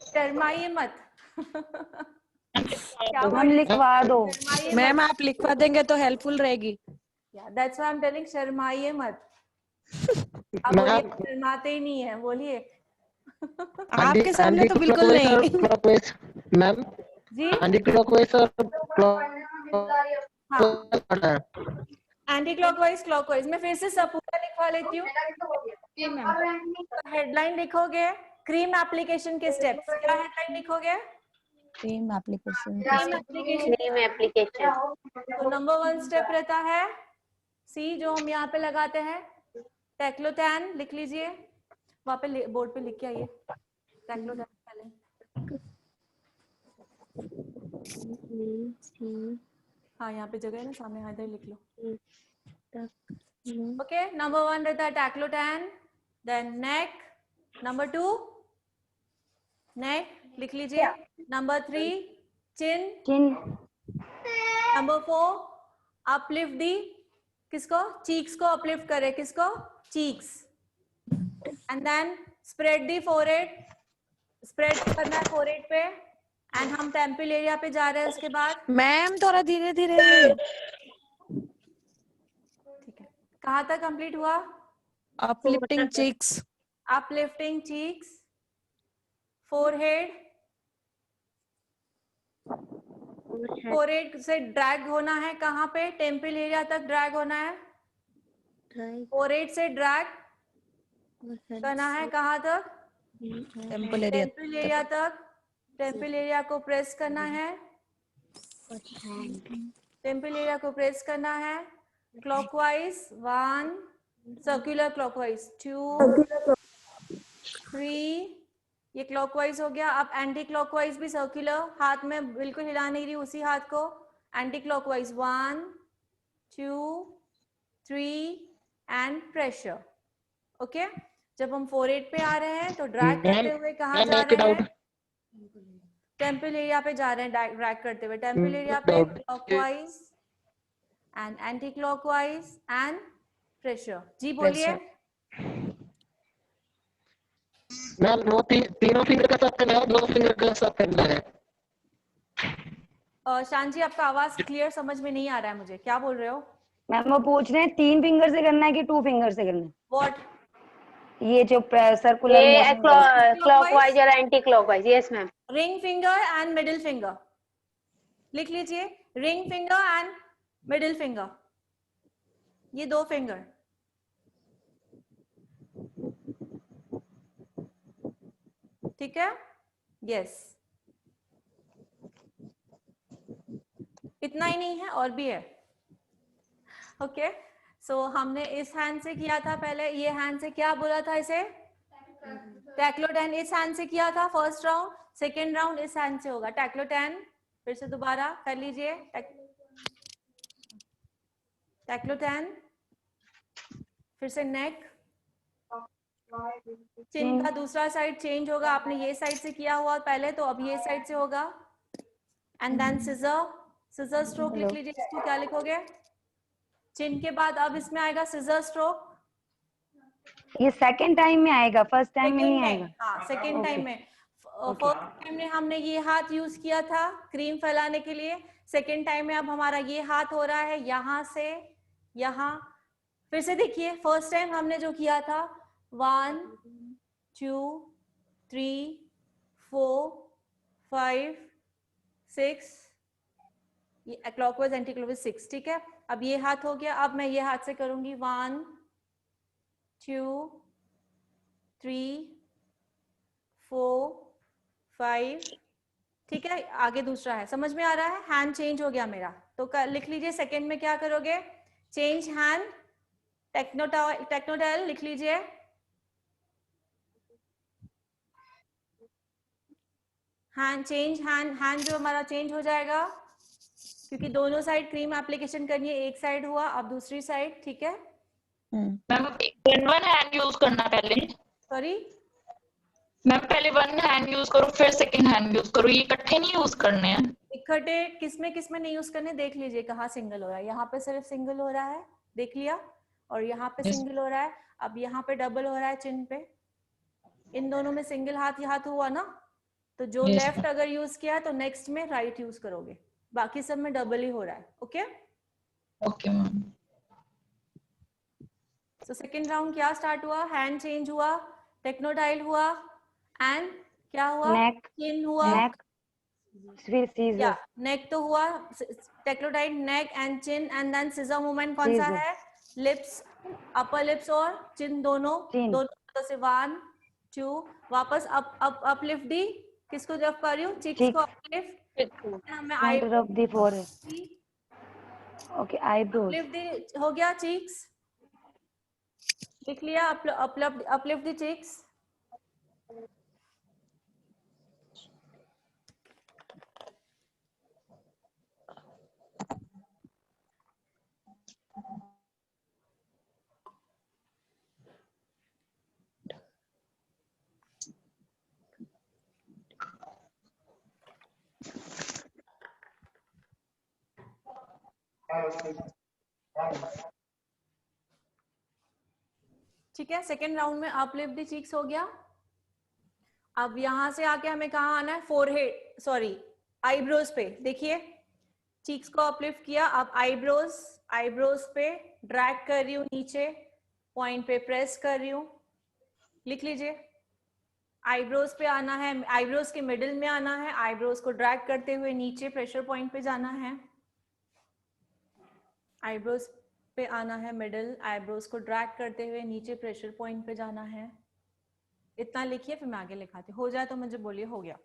शर्माइए मत। हम लिखवा दो। मैम आप लिखवा देंगे तो हेल्पफुल रहेगी। That's why I'm telling, शर्माइए मत। आप बोलिए शर्माते ही नहीं है, बोलिए। आपके सामने तो बिल्कुल नहीं। मैम जी एंटी क्लॉकवाइज और हाँ, एंटी क्लॉकवाइज क्लॉकवाइज। मैं फिर से सब पूरा लिखवा लेती हूँ। हेडलाइन लिखोगे क्रीम एप्लीकेशन के स्टेप्स। क्या हेडलाइन लिखोगे? Cream application. Cream application. Cream application. तो नंबर 1 स्टेप रहता है सी, जो हम यहाँ पे लगाते हैं, टेक्लोटैन। लिख लीजिए, वहाँ पे बोर्ड पे लिख के आइए टेक्लोटैन पहले। हाँ, यहाँ पे जगह है ना सामने, हाँ इधर लिख लो। ओके, नंबर 1 रहता है टैक्लोटैन, देन नेक, नंबर 2 नेक लिख लीजिए, number 3 chin, number 4 uplift the, किसको? चीक्स को अपलिफ्ट करे, किसको? Cheeks. And then spread the forehead, spread करना है फोरहेड पे। एंड हम टेम्पल एरिया पे जा रहे हैं उसके बाद। मैम थोड़ा धीरे धीरे। ठीक है, कहाँ तक कंप्लीट हुआ? Uplifting cheeks. Uplifting cheeks, forehead, forehead से ड्रैग होना है कहाँ पे? टेम्पल एरिया तक ड्रैग होना है। फोरहेड से ड्रैग करना है कहाँ तक? टेम्पल एरिया टेम्पल एरिया तक। टेम्पल एरिया को प्रेस करना है, टेम्पल एरिया को प्रेस करना है क्लॉकवाइज 1, सर्कुलर क्लॉकवाइज 2, 3, ये क्लॉकवाइज हो गया। अब एंटी क्लॉकवाइज भी सर्कुलर, हाथ में बिल्कुल हिला नहीं रही उसी हाथ को। Anti clockwise 1, 2, 3 and pressure. Okay, जब हम फोरहेड पे आ रहे हैं तो ड्रैग करते हुए कहाँ जा रहे हैं? टेम्पल एरिया पे जा रहे हैं ड्रैग करते हुए। टेम्पल एरिया पे clockwise and anti clockwise and pressure. जी बोलिए। मैम वो तीनों फिंगर का साथ करना है, 2 फिंगर का साथ करना है। शान जी, आपका आवाज क्लियर समझ में नहीं आ रहा है मुझे, क्या बोल रहे हो? मैम वो पूछ रहे हैं 3 फिंगर से करना है कि 2 फिंगर से करना है? व्हाट? ये जो सर्कुलर ये मोशन क्लॉकवाइज और anti clockwise. Yes ma'am. Ring finger and middle finger लिख लीजिए, ring finger and middle finger, ये 2 फिंगर। ठीक है, यस। इतना ही नहीं है, और भी है। ओके, सो हमने इस हैंड से किया था पहले, ये हैंड से क्या बोला था इसे? टैक्लोटैन। इस हैंड से किया था फर्स्ट राउंड, सेकेंड राउंड इस हैंड से होगा टैक्लोटैन। फिर से दोबारा कर लीजिए, टैक्लोटैन, फिर से नेक। चिन का दूसरा साइड चेंज होगा, आपने ये साइड से किया हुआ पहले, तो अब ये साइड से होगा। And then scissor, scissor stroke लिख लीजिए। इसको क्या लिखोगे? चिन के बाद अब इसमें आएगा सिजर स्ट्रोक। ये सेकंड टाइम में आएगा, फर्स्ट टाइम में नहीं आएगा? हाँ, सेकंड टाइम में। फर्स्ट टाइम में हमने ये हाथ यूज किया था क्रीम फैलाने के लिए, सेकंड टाइम में अब हमारा ये हाथ हो रहा है यहाँ से यहाँ। फिर से देखिए, फर्स्ट टाइम हमने जो किया था 1, 2, 3, 4, 5, 6, ये क्लॉकवाइज एंटी क्लॉकवाइज 6। ठीक है, अब ये हाथ हो गया। अब मैं ये हाथ से करूंगी 1, 2, 3, 4, 5। ठीक है, आगे दूसरा है, समझ में आ रहा है? हैंड चेंज हो गया मेरा, तो लिख लीजिए सेकंड में क्या करोगे? चेंज हैंड, टेक्नोटाइल लिख लीजिए। हैंड चेंज, हैंड जो हमारा चेंज हो जाएगा, क्योंकि दोनों साइड क्रीम एप्लीकेशन करनी है। एक साइड हुआ, अब दूसरी साइड। ठीक है मैम, 1 हैंड यूज करना पहले? सॉरी मैं पहले 1 हैंड यूज करूं फिर सेकंड हैंड यूज करूं, ये इकट्ठे नहीं यूज करने हैं? इकट्ठे किसमें नहीं यूज करने, देख लीजिए कहाँ सिंगल हो रहा है। यहाँ पे सिर्फ सिंगल हो रहा है, देख लिया, और यहाँ पे सिंगल हो रहा है। अब यहाँ पे डबल हो रहा है चिन पे। इन दोनों में सिंगल हाथ हुआ ना, तो जो लेफ्ट अगर यूज किया तो नेक्स्ट में राइट यूज करोगे, बाकी सब में डबल ही हो रहा है। Okay okay ma'am. So second round क्या स्टार्ट हुआ? हैंड चेंज हुआ, टेक्नोटाइल हुआ, एंड क्या हुआ? नेक, चिन हुआ, नेक, फिर सीजर या नेक तो हुआ, decollete neck and chin, and then scissor movement कौन सा Scissor. है? लिप्स, अपर लिप्स और चिन दोनों, Chin. दोनों हाथों से 1 2, वापस अपलिफ्ट दी, किसको लिफ्ट कर रही हूँ? चिक्स को अपलिफ्ट, मैं Pointer of the forehead. Okay, eyebrows. Uplift दी, हो गया चीक्स, लिख लिया, अपलिफ्ट दी चीक्स। ठीक है, सेकेंड राउंड में अपलिफ्ट दी चीक्स हो गया। अब यहां से आके हमें कहाँ आना है? फोरहेड, सॉरी आईब्रोज पे। देखिए चीक्स को अपलिफ्ट किया, अब आईब्रोज पे ड्रैग कर रही हूँ नीचे, पॉइंट पे प्रेस कर रही हूँ, लिख लीजिए। आईब्रोज पे आना है, आईब्रोज के मिडिल में आना है, आईब्रोज को ड्रैग करते हुए नीचे प्रेशर पॉइंट पे जाना है, आईब्रोज पे आना है मिडिल, आईब्रोज को ड्रैग करते हुए नीचे प्रेशर पॉइंट पे जाना है। इतना लिखिए, फिर मैं आगे लिखाती हूँ, हो जाए तो मुझे बोलिए हो गया।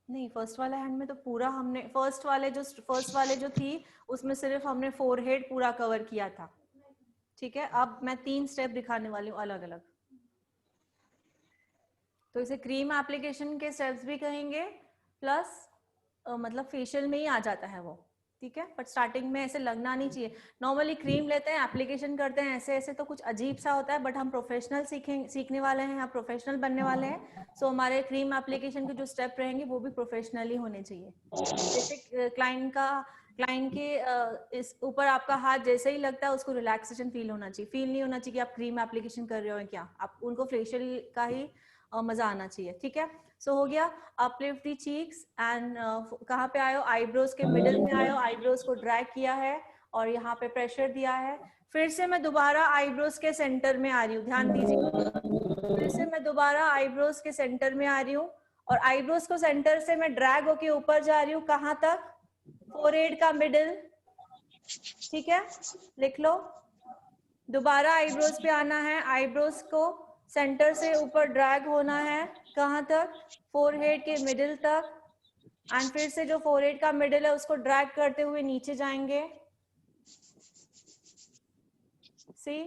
नहीं, फर्स्ट वाला हैंड में तो पूरा हमने, फर्स्ट वाले जो थी उसमें सिर्फ हमने फोरहेड पूरा कवर किया था। ठीक है, अब मैं 3 स्टेप दिखाने वाली हूँ अलग अलग। तो इसे क्रीम एप्लीकेशन के स्टेप्स भी कहेंगे, प्लस मतलब फेशियल में ही आ जाता है वो। ठीक है, बट स्टार्टिंग में ऐसे लगना नहीं चाहिए। नॉर्मली क्रीम लेते हैं, एप्लीकेशन करते हैं, ऐसे ऐसे तो कुछ अजीब सा होता है, बट हम प्रोफेशनल सीखने वाले हैं, हम प्रोफेशनल बनने वाले हैं। सो हमारे क्रीम एप्लीकेशन के जो स्टेप रहेंगे वो भी प्रोफेशनली होने चाहिए। जैसे क्लाइंट के इस ऊपर आपका हाथ जैसे ही लगता है उसको रिलैक्सेशन फील होना चाहिए, फील नहीं होना चाहिए कि आप क्रीम एप्लीकेशन कर रहे हो क्या, आप उनको फेशियल का ही मजा आना चाहिए। ठीक है, सो हो गया अपलिफ्ट दी चीक्स एंड कहाँ पे आयो? आईब्रोज के मिडिल में आयो, आईब्रोज को ड्रैग किया है और यहाँ पे प्रेशर दिया है। फिर से मैं दोबारा आईब्रोज के सेंटर में आ रही हूँ, ध्यान दीजिए। फिर से मैं दोबारा आईब्रोज के सेंटर में आ रही हूँ और आईब्रोज को सेंटर से मैं ड्रैग होके ऊपर जा रही हूँ, कहाँ तक? फोरहेड का मिडिल। ठीक है, लिख लो। दोबारा आईब्रोज पे आना है, आईब्रोज को सेंटर से ऊपर ड्रैग होना है, कहाँ तक? फोरहेड के मिडिल तक। एंड फिर से जो फोरहेड का मिडिल है उसको ड्रैग करते हुए नीचे जाएंगे। सी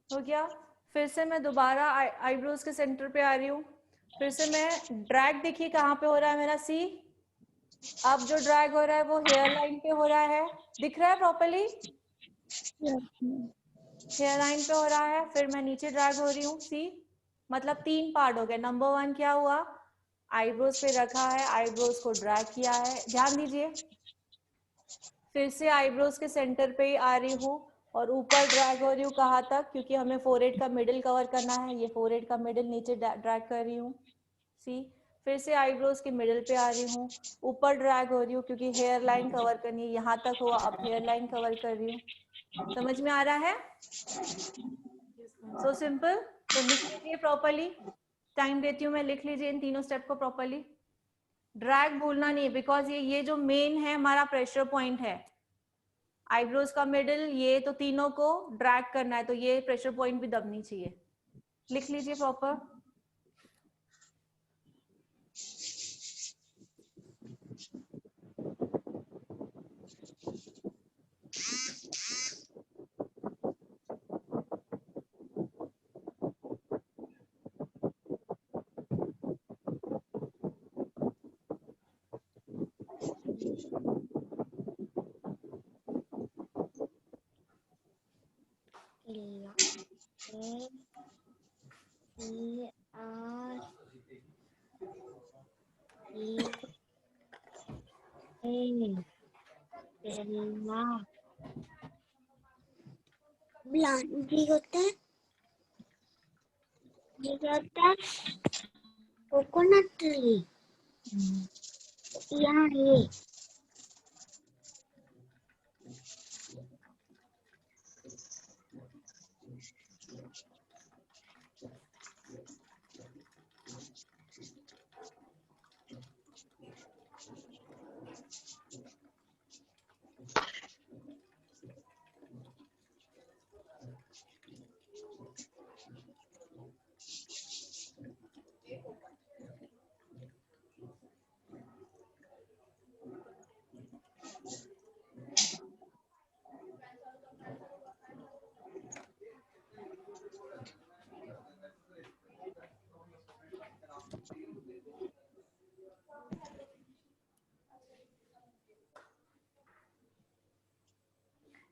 हो गया। फिर से मैं दोबारा आईब्रोज के सेंटर पे आ रही हूँ, फिर से मैं ड्रैग, देखिए कहाँ पे हो रहा है मेरा? सी। अब जो ड्रैग हो रहा है वो हेयर लाइन पे हो रहा है, दिख रहा है प्रॉपर्ली? हेयर लाइन पे हो रहा है। फिर मैं नीचे ड्रैग हो रही हूँ, सी। मतलब 3 पार्ट हो गए। नंबर 1 क्या हुआ? आईब्रोज पे रखा है, आईब्रोज को ड्रैग किया है, ध्यान दीजिए। फिर से आईब्रोज के सेंटर पे ही आ रही हूँ और ऊपर ड्रैग हो रही हूँ, कहाँ तक? क्योंकि हमें फोरहेड का मिडिल कवर करना है, ये फोरहेड का मिडिल नीचे ड्रैग कर रही हूँ, सी। फिर से आईब्रोज के मिडिल पे आ रही हूँ, ऊपर ड्रैग हो रही हूँ क्योंकि हेयर लाइन कवर करनी है, यहाँ तक हुआ, अब हेयर लाइन कवर कर रही हूँ। समझ में आ रहा है? So simple. तो लिख लीजिए प्रॉपर्ली, टाइम देती हूँ मैं, लिख लीजिए इन तीनों स्टेप को प्रॉपर्ली। ड्रैग भूलना नहीं, बिकॉज ये जो मेन है हमारा प्रेशर पॉइंट है, आईब्रोज का मिडिल, ये तो तीनों को ड्रैग करना है, तो ये प्रेशर पॉइंट भी दबनी चाहिए। लिख लीजिए प्रॉपर। भी होता है, ये क्या होता है? Coconut tree. यहाँ ये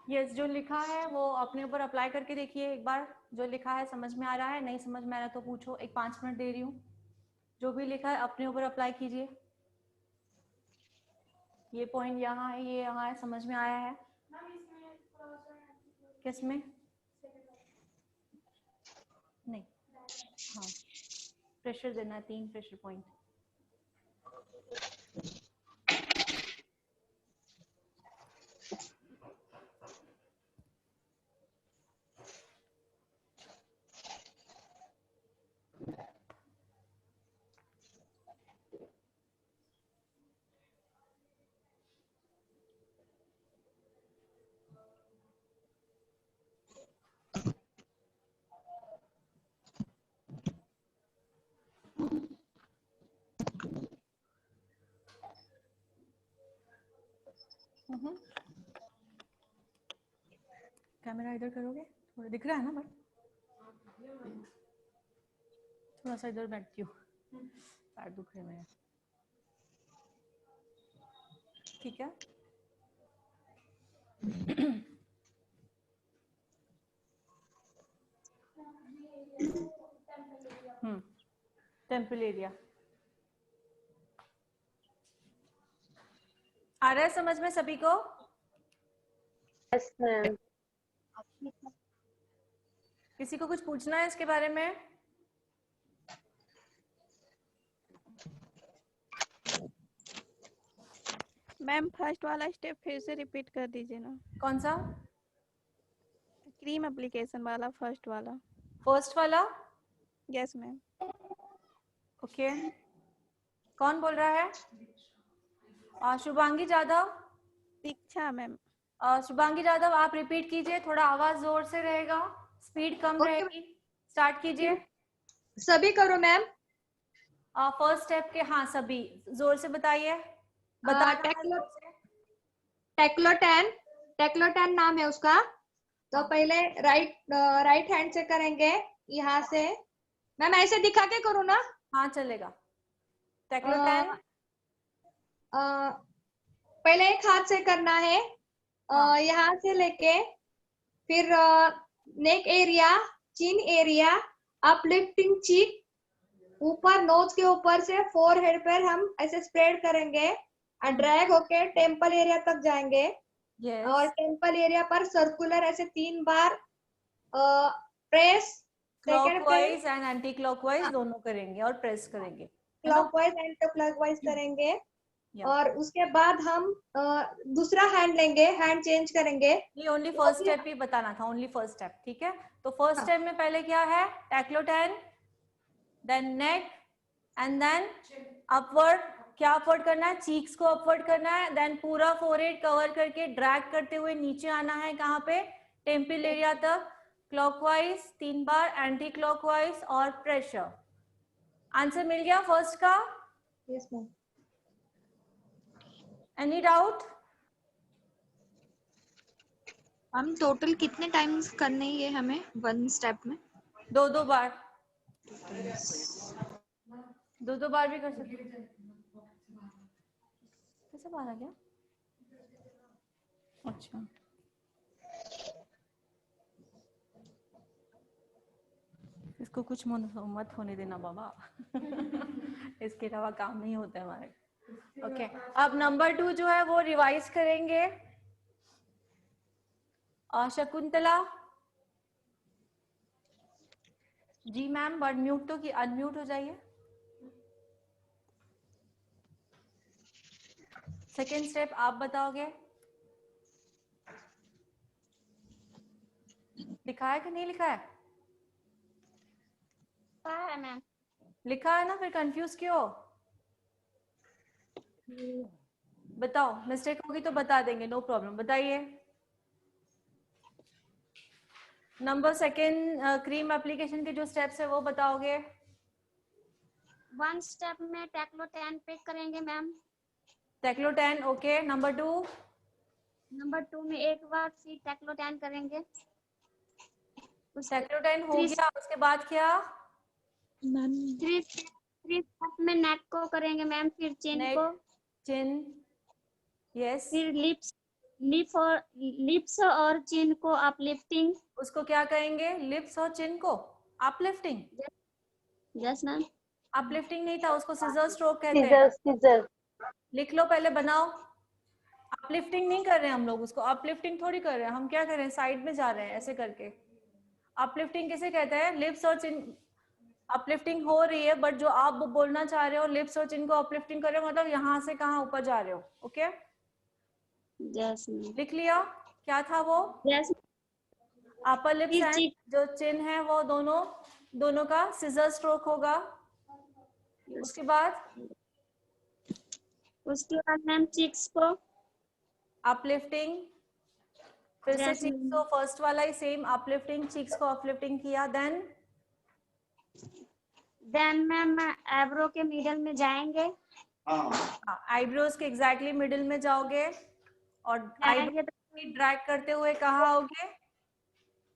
यस, जो लिखा है वो अपने ऊपर अप्लाई करके देखिए एक बार। जो लिखा है समझ में आ रहा है, नहीं समझ में आ रहा तो पूछो, एक 5 मिनट दे रही हूँ। जो भी लिखा है अपने ऊपर अप्लाई कीजिए। ये पॉइंट यहाँ है, ये यहाँ है, समझ में आया है? किसमें? नहीं, हाँ, प्रेशर देना है, 3 प्रेशर पॉइंट। कैमरा इधर करोगे, थोड़ा दिख रहा है ना, बट थोड़ा सा इधर बैठती हूँ, पैर दुख रहे मेरे। ठीक है। टेम्पल एरिया आ रहा है समझ में सभी को? Yes ma'am. किसी को कुछ पूछना है इसके बारे में? मैम फर्स्ट वाला स्टेप फिर से रिपीट कर दीजिए ना। कौन सा? क्रीम एप्लीकेशन वाला, फर्स्ट वाला। फर्स्ट वाला? Yes ma'am. ओके, कौन बोल रहा है? शुभांगी जादव। दीक्षा मैम। शुभांगी जादव, आप रिपीट कीजिए, थोड़ा आवाज जोर से रहेगा, स्पीड कम रहेगी। स्टार्ट कीजिए। सभी करो मैम। फर्स्ट स्टेप के, हाँ सभी जोर से बताइए। टेक्लोटेन नाम है उसका। तो पहले राइट हैंड से करेंगे, यहाँ से। मैम ऐसे दिखा के करूँ ना? हाँ चलेगा। टेक्लोटेन पहले एक हाथ से करना है, यहाँ से लेके फिर neck area, chin area, uplifting cheek, ऊपर नोज के ऊपर से फोरहेड पर हम ऐसे स्प्रेड करेंगे और ड्रैग होके टेम्पल एरिया तक जाएंगे। और टेम्पल एरिया पर सर्कुलर ऐसे 3 बार press, clockwise and anti clockwise दोनों करेंगे और प्रेस करेंगे। क्लॉकवाइज एंटी क्लॉकवाइज करेंगे। और उसके बाद हम दूसरा हैंड लेंगे, हैंड चेंज करेंगे। ये ओनली फर्स्ट स्टेप ही बताना था, ओनली फर्स्ट स्टेप। ठीक है, तो फर्स्ट स्टेप में पहले क्या है? Decollete, then neck and then upward. क्या अपवर्ड करना है? चीक्स को अपवर्ड करना है। देन पूरा फोरहेड कवर करके ड्रैग करते हुए नीचे आना है। कहाँ पे? टेम्पल एरिया तक। क्लॉकवाइज 3 बार, एंटी क्लॉकवाइज और प्रेशर। आंसर मिल गया फर्स्ट का? Yes ma'am. Any doubt? हम टोटल कितने टाइम्स करने ये हमें 1 स्टेप में? 2 बार। 2 बार भी कर सकते हैं। कैसे बाहर आ गया? अच्छा, इसको कुछ मत होने देना बाबा। इसके अलावा काम नहीं होता है हमारे। ओके, अब नंबर 2 जो है वो रिवाइज करेंगे। Shakuntala ji ma'am, but mute तो की, अनम्यूट हो जाइए। सेकेंड स्टेप आप बताओगे? लिखा है कि नहीं लिखा है? मैम लिखा है ना, फिर कंफ्यूज क्यों? बताओ, मिस्टेक होगी तो बता देंगे, नो प्रॉब्लम। बताइए। नंबर सेकेंड, क्रीम एप्लीकेशन के जो स्टेप्स है वो बताओगे? 1 स्टेप में टेक्लोटेन पिक करेंगे मैम। टेक्लोटेन, ओके। नंबर 2? नंबर 2 में एक बार फिर टेक्लोटेन करेंगे। टेक्लोटेन हो गया, उसके बाद क्या? मैम 3 स्टेप में नेक को करेंगे मैम, फिर चिन को, चिन, यस, फिर लिप्स, लिप्स और चिन को अपलिफ्टिंग। उसको क्या कहेंगे? लिप्स और चिन को अपलिफ्टिंग। Yes ma'am. अपलिफ्टिंग नहीं था, उसको सिजर स्ट्रोक कहते हैं। सीजर। लिख लो पहले, बनाओ। अपलिफ्टिंग नहीं कर रहे हैं हम लोग, उसको अपलिफ्टिंग थोड़ी कर रहे हैं हम। क्या कर रहे हैं? साइड में जा रहे हैं ऐसे करके। अपलिफ्टिंग किसे कहते हैं? लिप्स और चिन अपलिफ्टिंग हो रही है, बट जो आप बोलना चाह रहे हो लिप्स और चिन को अपलिफ्टिंग कर रहे हो, मतलब यहाँ से कहाँ ऊपर जा रहे हो। Okay, yes ma'am. लिख लिया? क्या था वो? यस। अपर लिप्स एंड जो चिन है वो दोनों का सिजर स्ट्रोक होगा। उसके बाद मैम चिक्स को अपलिफ्टिंग। फिर से चीक्स को फर्स्ट वाला ही सेम अपलिफ्टिंग, चीक्स को अपलिफ्टिंग किया। देन मैम आईब्रो के मिडल में जाएंगे। आईब्रोज के एग्जैक्टली मिडिल में जाओगे और आईब्रो ड्रैग करते हुए कहाँ आओगे?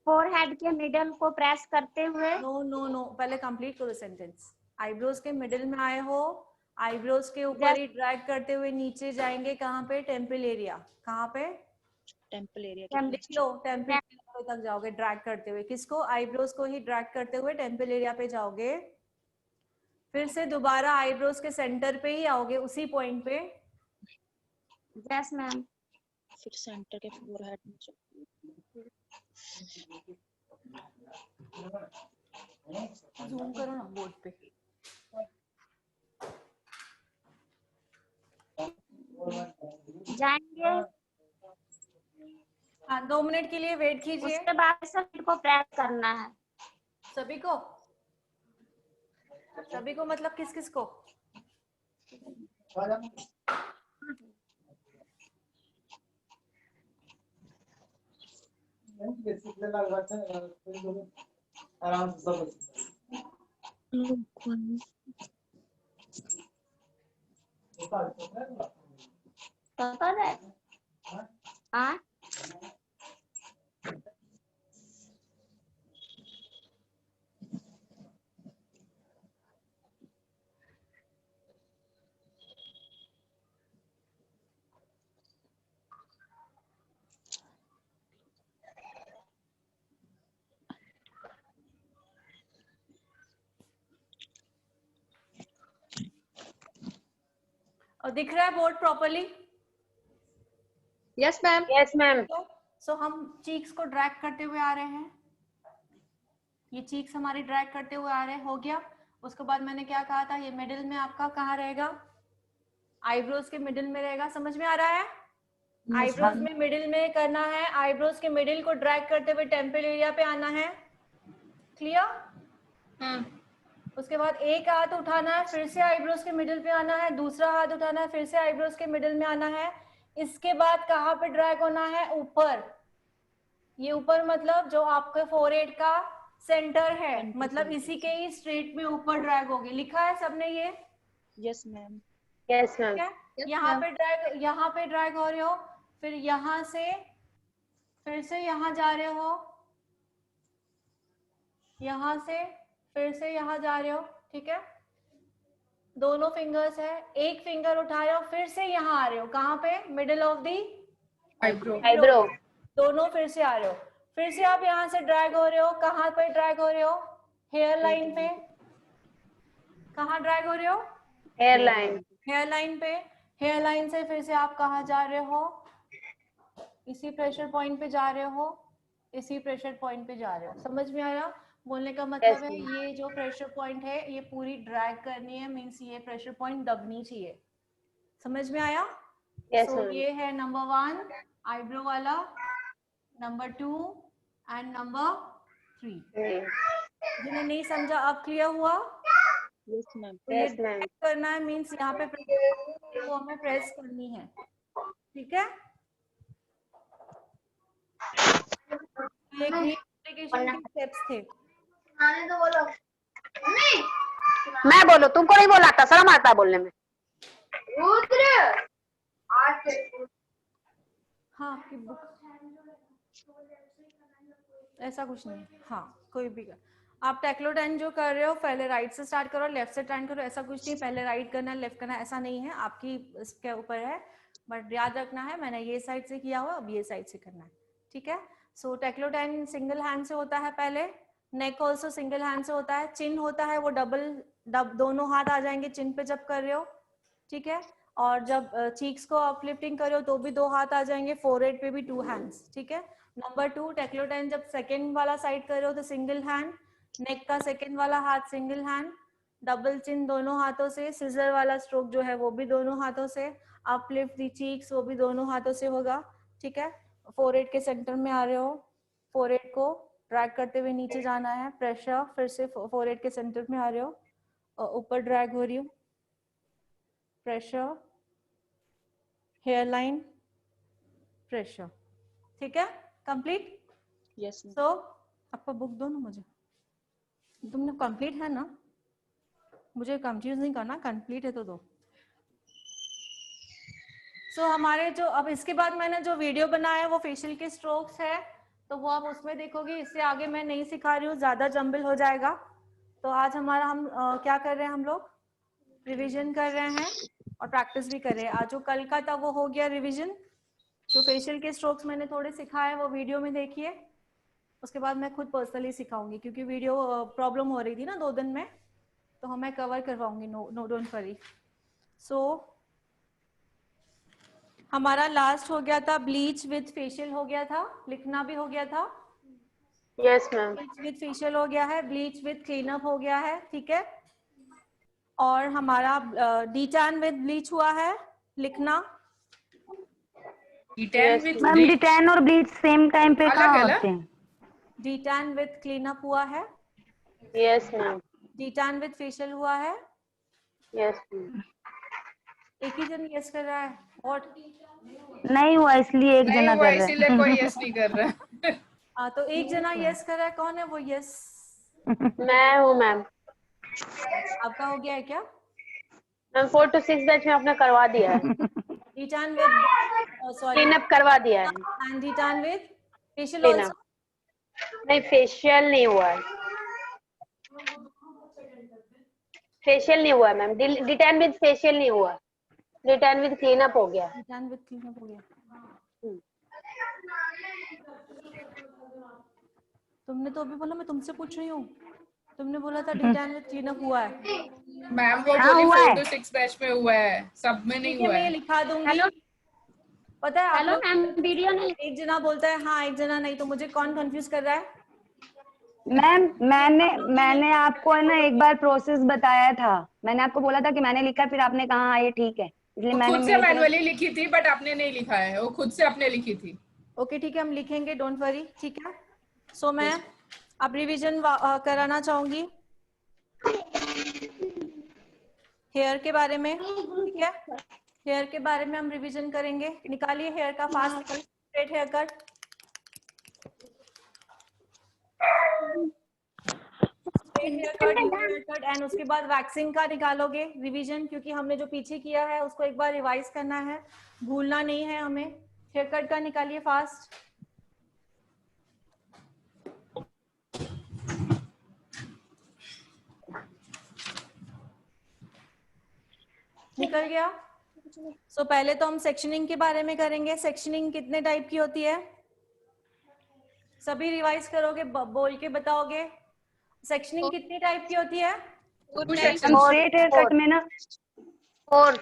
फोरहेड के मिडल को प्रेस करते हुए। नो, पहले कंप्लीट करो सेंटेंस। आईब्रोज के मिडिल में आए हो, आईब्रोज के ऊपर ही ड्रैग करते हुए नीचे जाएंगे। कहाँ पे? Temple area. कहाँ पे? Temple area. लिख लो, टेम्पल एरिया तक जाओगे ड्रैग करते हुए। किसको? आईब्रोज को ही ड्रैग करते हुए टेम्पल एरिया पे जाओगे। फिर से दोबारा आईब्रोज के सेंटर पे ही आओगे, उसी पॉइंट पे। Yes ma'am. फिर सेंटर के फोरहेड में जूम करो ना बोर्ड पे। जाएंगे। हाँ, 2 मिनट के लिए वेट कीजिए। उसके बाद साइड को प्रेस करना है। सभी को मतलब किस किस को? आराम से सब पता है? हाँ और दिख रहा है board properly? Yes ma'am. Yes ma'am. So हम चीक्स को ड्रैग करते हुए आ रहे हैं। ये चीक्स हमारी ड्रैग करते हुए आ रहे हैं। हो गया। उसके बाद मैंने क्या कहा था? ये मिडिल में आपका कहाँ रहेगा? आईब्रोज के मिडिल में रहेगा। समझ में आ रहा है? आईब्रोज में मिडिल में करना है। आईब्रोज के मिडिल को ड्रैग करते हुए टेम्पल एरिया पे आना है। क्लियर? उसके बाद एक हाथ उठाना है, फिर से आईब्रोज के मिडिल पे आना है। दूसरा हाथ उठाना है, फिर से आईब्रोज के मिडिल में आना है। इसके बाद कहाँ पे ड्रैग होना है? ऊपर। ये ऊपर मतलब जो आपके फोरहेड का सेंटर है, मतलब इसी के ही स्ट्रेट में ऊपर ड्रैग होगी। लिखा है सबने ये? Yes ma'am. Yes ma'am. यहाँ पे ड्रैग हो रहे हो, फिर यहाँ से फिर से यहाँ जा रहे हो, यहाँ से फिर से यहाँ जा रहे हो। ठीक है, दोनों फिंगर्स है। एक फिंगर उठा रहे हो, फिर से यहाँ आ रहे हो। कहाँ पे? Middle of the eyebrow. दोनों फिर से आ रहे हो। फिर से आप यहाँ से ड्रैग हो रहे हो। कहाँ पे ड्रैग हो रहे हो? हेयर लाइन पे। कहाँ ड्रैग हो रहे हो? Hair line. हेयर लाइन पे। हेयर लाइन से फिर से आप कहाँ जा रहे हो? इसी प्रेशर पॉइंट पे जा रहे हो। इसी प्रेशर पॉइंट पे जा रहे हो। समझ में आया? बोलने का मतलब है ये जो प्रेशर पॉइंट है ये पूरी ड्रैग करनी है, मींस ये प्रेशर पॉइंट दबनी चाहिए। समझ में आया? So, ये है नंबर 1 आईब्रो वाला, नंबर 2 एंड नंबर 3। जिन्हें नहीं समझा अब क्लियर हुआ? Yes ma'am. Yes ma'am. करना है मींस यहाँ पे वो हमें प्रेस करनी है। ठीक है, ये एप्लीकेशन के स्टेप्स थे। मैं बोलो, तुमको नहीं बोला था? शर्म आता है बोलने में। हाँ, ऐसा कुछ नहीं। हाँ, कोई भी कर। आप टेक्लोटैन जो कर रहे हो पहले राइट से स्टार्ट करो, लेफ्ट से टर्न करो। ऐसा कुछ नहीं पहले राइट करना है लेफ्ट करना है, ऐसा नहीं है। आपकी इसके ऊपर है, बट याद रखना है मैंने ये साइड से किया हुआ, अब ये साइड से करना है, ठीक है। सो टेक्लोटैन सिंगल हैंड से होता है पहले, नेक ऑल्सो सिंगल हैंड से होता है, चिन होता है वो डबल दोनों हाथ आ जाएंगे चिन पे जब कर रहे हो, ठीक है। और जब चीक्स को अपलिफ्टिंग कर रहे हो तो भी 2 हाथ आ जाएंगे, फोरहेड पे भी 2 हैंड्स, ठीक है। नंबर 2 टेक्लोटैन जब सेकेंड वाला साइड कर रहे हो तो सिंगल हैंड, नेक का सेकेंड वाला हाथ सिंगल हैंड, डबल चिन दोनों हाथों से, सिजर वाला स्ट्रोक जो है वो भी दोनों हाथों से, अपलिफ्ट दी चीक्स वो भी दोनों हाथों से होगा, ठीक है। फोरहेड के सेंटर में आ रहे हो, फोरहेड को ड्रैग करते हुए नीचे जाना है, प्रेशर, फिर से फोरहेड के सेंटर में आ रहे हो और ऊपर ड्रैग हो रही हो, प्रेशर, हेयर लाइन, प्रेशर, ठीक है। कंप्लीट? यस। सो आपका बुक दो ना मुझे, तुमने कंप्लीट है ना, मुझे कंफ्यूज नहीं करना, कंप्लीट है तो दो। सो हमारे जो अब इसके बाद मैंने जो वीडियो बनाया है वो फेशियल के स्ट्रोक्स है, तो वो आप उसमें देखोगे, इससे आगे मैं नहीं सिखा रही हूँ, ज्यादा जंबल हो जाएगा। तो आज हमारा हम क्या कर रहे हैं, हम लोग रिवीजन कर रहे हैं और प्रैक्टिस भी कर रहे हैं। आज जो कल का था वो हो गया रिवीजन, जो फेशियल के स्ट्रोक्स मैंने थोड़े सिखाए वो वीडियो में देखिए, उसके बाद मैं खुद पर्सनली सिखाऊंगी क्योंकि वीडियो प्रॉब्लम हो रही थी ना 2 दिन में, तो मैं कवर करवाऊंगी, नो डोंट वरी। सो हमारा लास्ट हो गया था ब्लीच विद फेशियल हो गया था, लिखना भी हो गया था। Yes ma'am. Bleach with facial हो गया है, ब्लीच विद क्लीनअप हो गया है, ठीक है। और हमारा डीटैन विद ब्लीच हुआ है, लिखना। मैम डिटैन और ब्लीच सेम टाइम पे कहाँ होते हैं? डीटैन विद क्लीनअप हुआ है। Yes ma'am. Detan with facial हुआ है। Yes ma'am. एक ही जन यस कर रहा है और नहीं हुआ इसलिए एक जना कर रहा है, इसीलिए कोई यस नहीं कर रहा। तो एक जना यस कर रहा है, कौन है वो यस? मैं हूँ मैम। आपका हो गया है क्या? मैम 4 to 6 बैच में आपने करवा दिया है। डीटैन विद क्लीनअप करवा दिया है। And detan with facial cleanup also. नहीं, फेशियल नहीं हुआ है, फेशियल नहीं हुआ है मैम। डिटैन विद फेशियल नहीं हुआ, डिटैन विद क्लीनअप हो गया। डिटैन विद क्लीनअप हो गया। तुमने तो अभी बोला, मैं तुमसे पूछ रही हूँ, तुमने बोला था डिटैन विद क्लीनअप हुआ है। मैम वो बोली 4 to 6 बैच में हुआ है, सब में नहीं हुआ है। मैं लिखा दूंगी। पता है हेलो मैम, वीडियो नहीं, एक जना बोलता है हाँ, एक जना नहीं, तो मुझे कौन कंफ्यूज कर रहा है? मैम मैंने आपको है ना एक बार प्रोसेस बताया था, मैंने आपको बोला था कि मैंने लिखा, फिर आपने कहा हाँ ये ठीक है, इसलिए मैंने खुद से मैनुअली लिखी थी, बट आपने नहीं लिखा है, वो खुद से आपने लिखी थी। ओके ठीक है, हम लिखेंगे, डोंट वरी, ठीक है। सो मैं अब रिवीजन कराना चाहूंगी हेयर के बारे में, ठीक है। हेयर के बारे में हम रिवीजन करेंगे। निकालिए हेयर का fast, straight hair cut. And उसके बाद वैक्सिंग का निकालोगे रिवीजन, क्योंकि हमने जो पीछे किया है उसको एक बार रिवाइज करना है, भूलना नहीं है हमें। हेयर कट का निकालिए फास्ट। निकल गया। सो पहले तो हम सेक्शनिंग के बारे में करेंगे। सेक्शनिंग कितने टाइप की होती है, सभी रिवाइज करोगे, बोल के बताओगे। सेक्शनिंग कितनी टाइप की होती है? स्ट्रेट हेयर कट में ना 4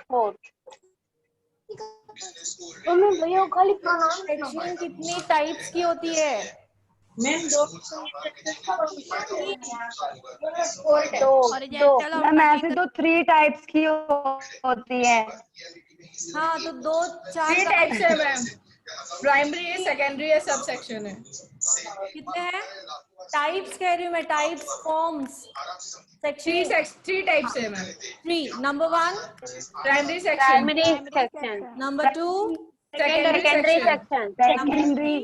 सेक्शनिंग कितनी टाइप्स की होती है? मैम ऐसे तो 3 टाइप्स की होती है। हाँ तो 2-4 3 टाइप्स है मैम, प्राइमरी है, सेकेंडरी है, सब सेक्शन है। कितने हैं? टाइप्स कह रही हूँ मैं, टाइप्स, फॉर्म्स, सेक्शन। 3 टाइप्स है ma'am. 3, number 1 primary section, number 2 secondary section, secondary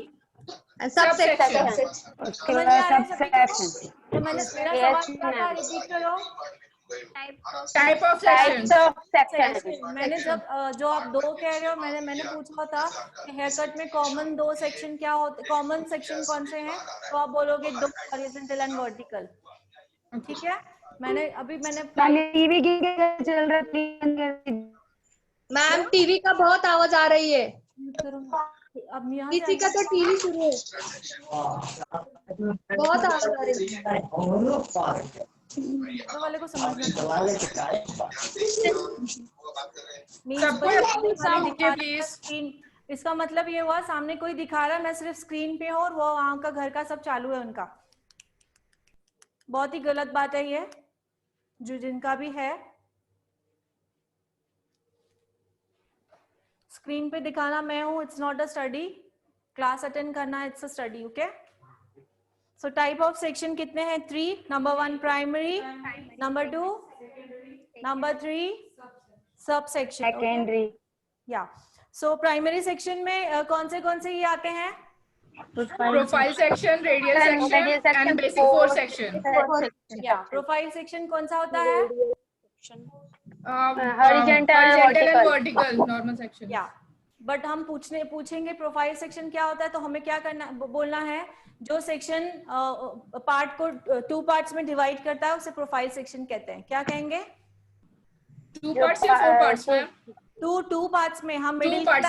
sub section, उसके बाद सब सेक्शन। तो मैंने मेरा सवाल क्या था, रिपीट करो। Type of section. मैंने जब जो आप 2 कह रहे हो, मैंने पूछा था कि हेयर कट में कॉमन 2 सेक्शन क्या होते, कॉमन सेक्शन कौन से हैं, तो आप बोलोगे 2, हॉरिजॉन्टल एंड वर्टिकल, ठीक है। मैंने टीवी चल रहा है, मैम टीवी का बहुत आवाज आ रही है। अब यहाँ से किसी का तो टीवी शुरू है, बहुत आवाज आ रही है। तो वाले को समझना सबको अपनी साउंड के प्लीज। स्क्रीन, इसका मतलब ये हुआ सामने कोई दिखा रहा है, मैं सिर्फ स्क्रीन पे हूँ और वो वहां का घर का सब चालू है उनका। बहुत ही गलत बात है ये, जो जिनका भी है स्क्रीन पे दिखाना मैं हूँ, it's not a study. Class attend करना it's a study. Okay, so type of section कितने हैं? 3। Number 1 primary, number 2, number 3 sub section, secondary. या सो प्राइमरी सेक्शन में कौन से ये आते हैं? Profile section, radial section and basic force section. या प्रोफाइल सेक्शन कौन सा होता है? Horizontal and vertical normal section. या बट हम पूछेंगे प्रोफाइल सेक्शन क्या होता है, तो हमें क्या करना बोलना है? जो सेक्शन पार्ट को 2 पार्ट्स में डिवाइड करता है उसे प्रोफाइल सेक्शन कहते हैं। क्या कहेंगे? 2 पार्ट्स या 4 पार्ट्स में? 2 पार्ट्स में। हम मिडिल वाले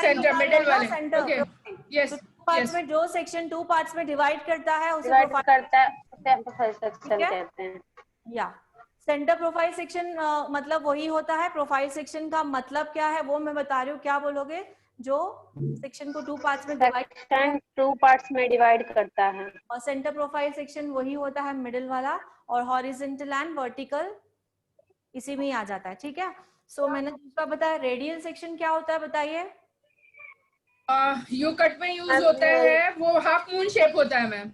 सेंटर, ओके यस, 2 पार्ट्स में जो सेक्शन 2 पार्ट्स में डिवाइड करता है उसे प्रोफाइल सेक्शन कहते हैं। या सेंटर प्रोफाइल सेक्शन मतलब वही होता है। प्रोफाइल सेक्शन का मतलब क्या है वो मैं बता रही हूँ, क्या बोलोगे? जो सेक्शन को 2 पार्ट्स में डिवाइड करता है। और सेंटर प्रोफाइल सेक्शन वही होता है मिडिल वाला, और हॉरिजॉन्टल एंड वर्टिकल इसी में ही आ जाता है। ठीक है, सो मैंने दूसरा बताया रेडियल सेक्शन क्या होता है, बताइए। यू कट में यूज होता है, वो हाफ मून शेप होता है मैम।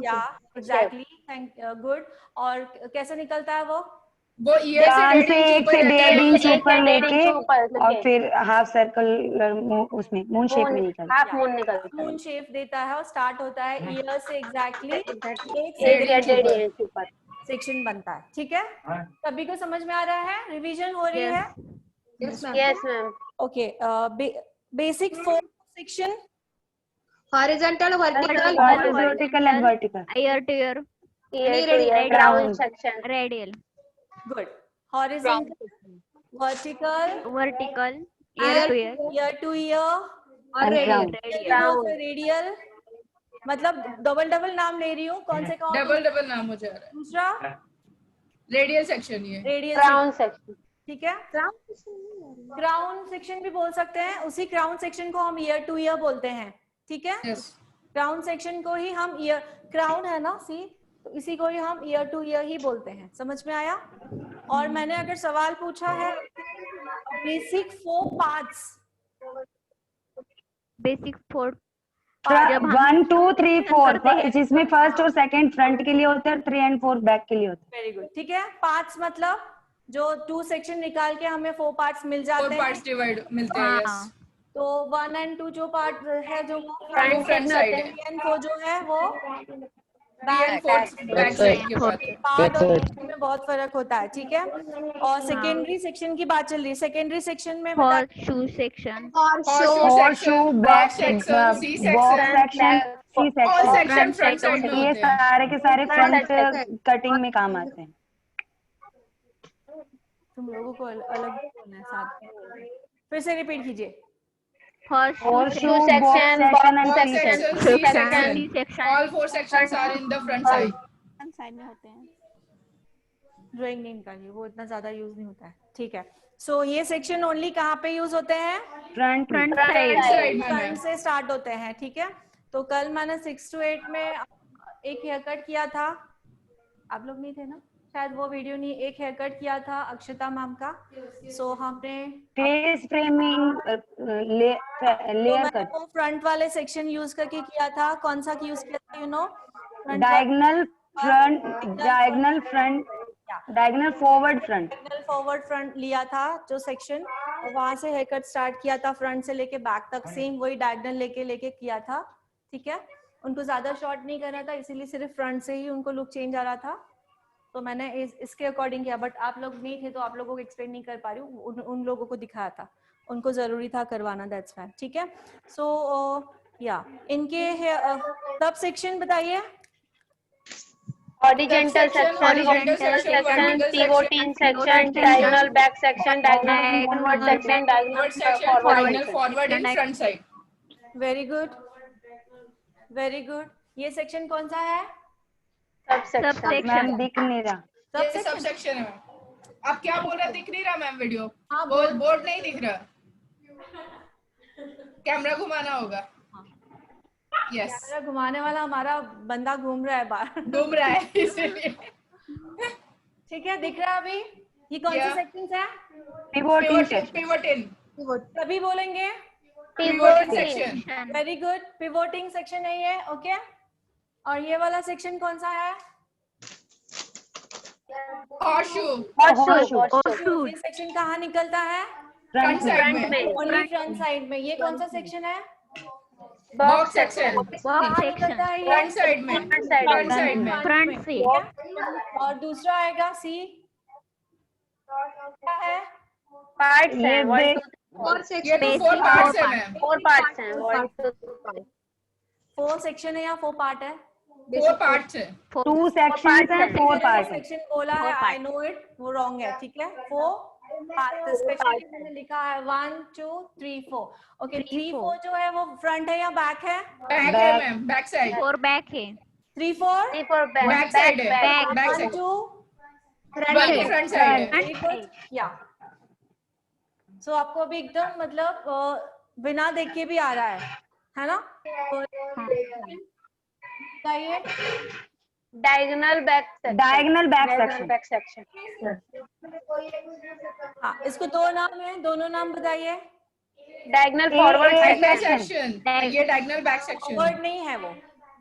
या एग्जैक्टली, थैंक गुड। और कैसे निकलता है वो? ईयर से 1 से 1.5 इंच ऊपर लेके और फिर हाफ सर्कल उसमें मून शेप में निकलता है। हाफ मून निकलता है, मून शेप देता है और स्टार्ट होता है ईयर से एग्जैक्टली 1 से 1.5 इंच ऊपर सेक्शन बनता है। ठीक है, सभी को समझ में आ रहा है? रिवीजन हो रही है? Yes ma'am. Okay, basic force section, horizontal, horizontal and vertical, year two year, ground section, radial, good. Horizontal, vertical, year two year और रेडियल। मतलब डबल नाम ले रही हूँ, कौन से कौन? डबल नाम हो जा रहा है। दूसरा रेडियल सेक्शन, ये रेडियल क्राउन सेक्शन। ठीक है, क्राउन सेक्शन भी बोल सकते हैं। उसी क्राउन सेक्शन को हम ईयर टू ईयर बोलते हैं। ठीक है, क्राउन सेक्शन को ही हम ईयर, क्राउन है ना सी, तो इसी को ही हम ईयर टू ईयर ही बोलते हैं। समझ में आया? और मैंने अगर सवाल पूछा है बेसिक 4 पार्ट्स, बेसिक 4 1 2 3 4, जिसमें फर्स्ट और सेकंड फ्रंट के लिए होता है, 3 और 4 बैक के लिए होता है। Very good. ठीक है, पार्ट्स मतलब जो 2 सेक्शन निकाल के हमें 4 पार्ट्स मिल जाते हैं। 4 पार्ट्स डिवाइड मिलते हैं। यस, तो 1 और 2 जो पार्ट है जो फ्रंट साइड है, 3 और 4 जो है वो बैक साइड के पार्ट है। पार्ट और बैक में बहुत फर्क होता है। ठीक है, और सेकेंडरी सेक्शन की बात चल रही है। सेकेंडरी सेक्शन में शू section, back section, C section, front side में ये सारे के सारे फ्रंट कटिंग में काम आते हैं। तुम लोगों को अलग बोलना है साथ में, फिर से रिपीट कीजिए। Horseshoe section, box section, C section, all 4 sections are in the front side. Side में होते हैं। ड्राइंग नहीं निकालिए, वो इतना ज्यादा यूज नहीं होता है। ठीक है, सो ये सेक्शन ओनली कहाँ पे यूज होते हैं? फ्रंट साइड, फ्रंट से स्टार्ट होते हैं। ठीक है, तो कल मैंने 6 to 8 में एक हेयर कट किया था, आप लोग नहीं थे ना शायद, वो वीडियो नहीं, एक हेयर कट किया था अक्षता मैम का। सो हमने फेस फ्रेमिंग, लेयर कट, वो फ्रंट वाले सेक्शन यूज करके किया था। कौन सा यूज किया था? You know, diagonal forward front लिया था जो सेक्शन, और वहां से हेयर कट स्टार्ट किया था, फ्रंट से लेके बैक तक सेम वही डायगोनल लेके किया था। ठीक है, उनको ज्यादा शॉर्ट नहीं करना था, इसीलिए सिर्फ फ्रंट से ही उनको लुक चेंज आ रहा था, तो मैंने इसके अकॉर्डिंग किया। बट आप लोग नहीं थे तो आप लोगों को एक्सप्लेन नहीं कर पा रही हूँ, उन लोगों को दिखाया था, उनको जरूरी था करवाना, दैट्स फाइन। ठीक है, सो या इनके सब सेक्शन बताइए। horizontal section, vertical section, pivoting section, diagonal back section, diagonal forward section, diagonal forward diagonal forward and front side. Very good, very good. ये सेक्शन कौन सा है? सबसेक्शन। मैम दिख नहीं रहा। ये सब सेक्शन है। आप क्या बोल रहे? दिख नहीं रहा मैम वीडियो? बोर्ड नहीं दिख रहा, कैमरा घुमाना होगा। यस, कैमरा घुमाने वाला हमारा बंदा घूम रहा है बाहर, घूम रहा है इसलिए। ठीक है, दिख रहा है अभी? ये कौन से सेक्शंस है? पिवोटिंग। सभी बोलेंगे पिवोटिंग सेक्शन। वेरी गुड, पिवोटिंग सेक्शन है ये। ओके, और ये वाला सेक्शन कौन सा है? हॉर्सशू। ये सेक्शन कहाँ निकलता है? फ्रंट साइड में। ओनली फ्रंट साइड में। ये कौन सा सेक्शन है? Box section. कहाँ निकलता है ये? फ्रंट साइड में। फ्रंट साइड में। फ्रंट से। और दूसरा आएगा सी, क्या है? पार्ट्स है, ये तो 4 पार्ट्स है मैम। 4 पार्ट्स हैं। 4 सेक्शन है या 4 पार्ट है? 4 पार्ट्स है। 2 सेक्शंस हैं, 4 पार्ट है। सेक्शन बोला है, आई नो इट, वो रॉन्ग है। ठीक है, 4 पार्ट स्पेशली मैंने लिखा है 1 2 3 4। ओके, 3 4 जो है वो फ्रंट है या बैक है? बैक है मैम, बैक साइड। 4 बैक है। 3 4 बैक साइड है। Back side. 2 फ्रंट साइड है। या सो आपको अभी एकदम मतलब बिना देख के भी आ रहा है ना? बताइए। Diagonal back section. हाँ, इसको 2 नाम है, दोनों नाम बताइए। Diagonal forward section. ये डायगोनल बैक सेक्शन। फॉरवर्ड नहीं है वो,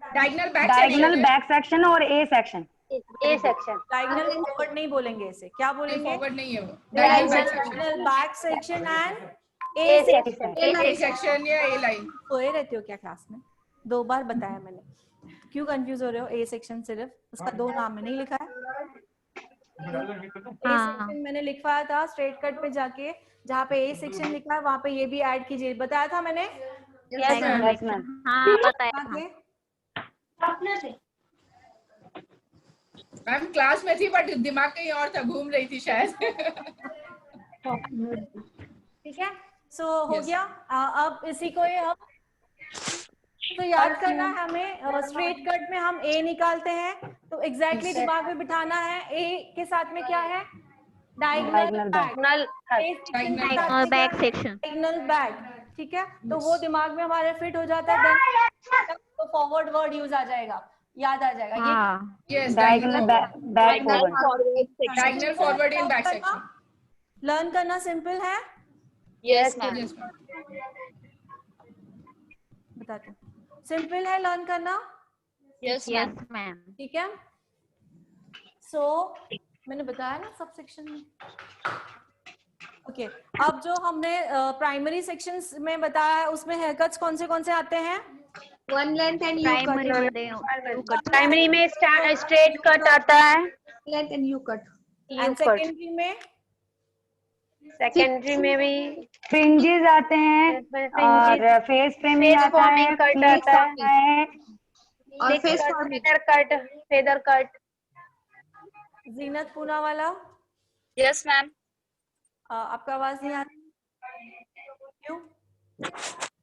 डायगोनल बैक सेक्शन और ए सेक्शन। डायगोनल फॉरवर्ड नहीं बोलेंगे इसे, क्या बोलेंगे? फॉरवर्ड नहीं है वो, diagonal back section and A section या ए लाइन। सोए रहते हो क्या क्लास में? 2 बार बताया मैंने, क्यों कंफ्यूज हो रहे हो? ए सेक्शन सिर्फ उसका 2 नाम में नहीं लिखा है। ए सेक्शन मैंने लिखवाया था स्ट्रेट कट पे जाके, जहाँ पे ए सेक्शन लिखा है वहाँ पे ये भी ऐड कीजिए। बताया था मैंने? Yes ma'am. हाँ बताया था मैम। क्लास में थी बट दिमाग कहीं और था, घूम रही थी शायद। ठीक है, सो हो गया। अब इसी को हम तो याद करना है हमें। स्ट्रेट कट में हम ए निकालते हैं तो एग्जैक्टली दिमाग में बिठाना है। ए के साथ में क्या है? Diagonal back section. Diagonal back, ठीक है, तो वो दिमाग में हमारे फिट हो जाता है। तो फॉरवर्ड वर्ड यूज आ जाएगा, याद आ जाएगा। ये diagonal forward in back section. Learn करना सिंपल है। यस बताते हैं, सिंपल है लर्न करना। Yes ma'am. ठीक है, सो मैंने बताया ना सब सेक्शन में। ओके, अब जो हमने प्राइमरी सेक्शंस में बताया है उसमें हेयर कट्स कौन से आते हैं? 1 length and you cut. Primary में स्ट्रेट कट आता है, length and you cut. And secondary में भी फ्रिंजेस आते हैं और फेस फ्रेमिंग आता है, कट आता है और फेदर कट। जीनत पूना वाला। Yes ma'am. आपका आवाज नहीं आ रही, क्यों?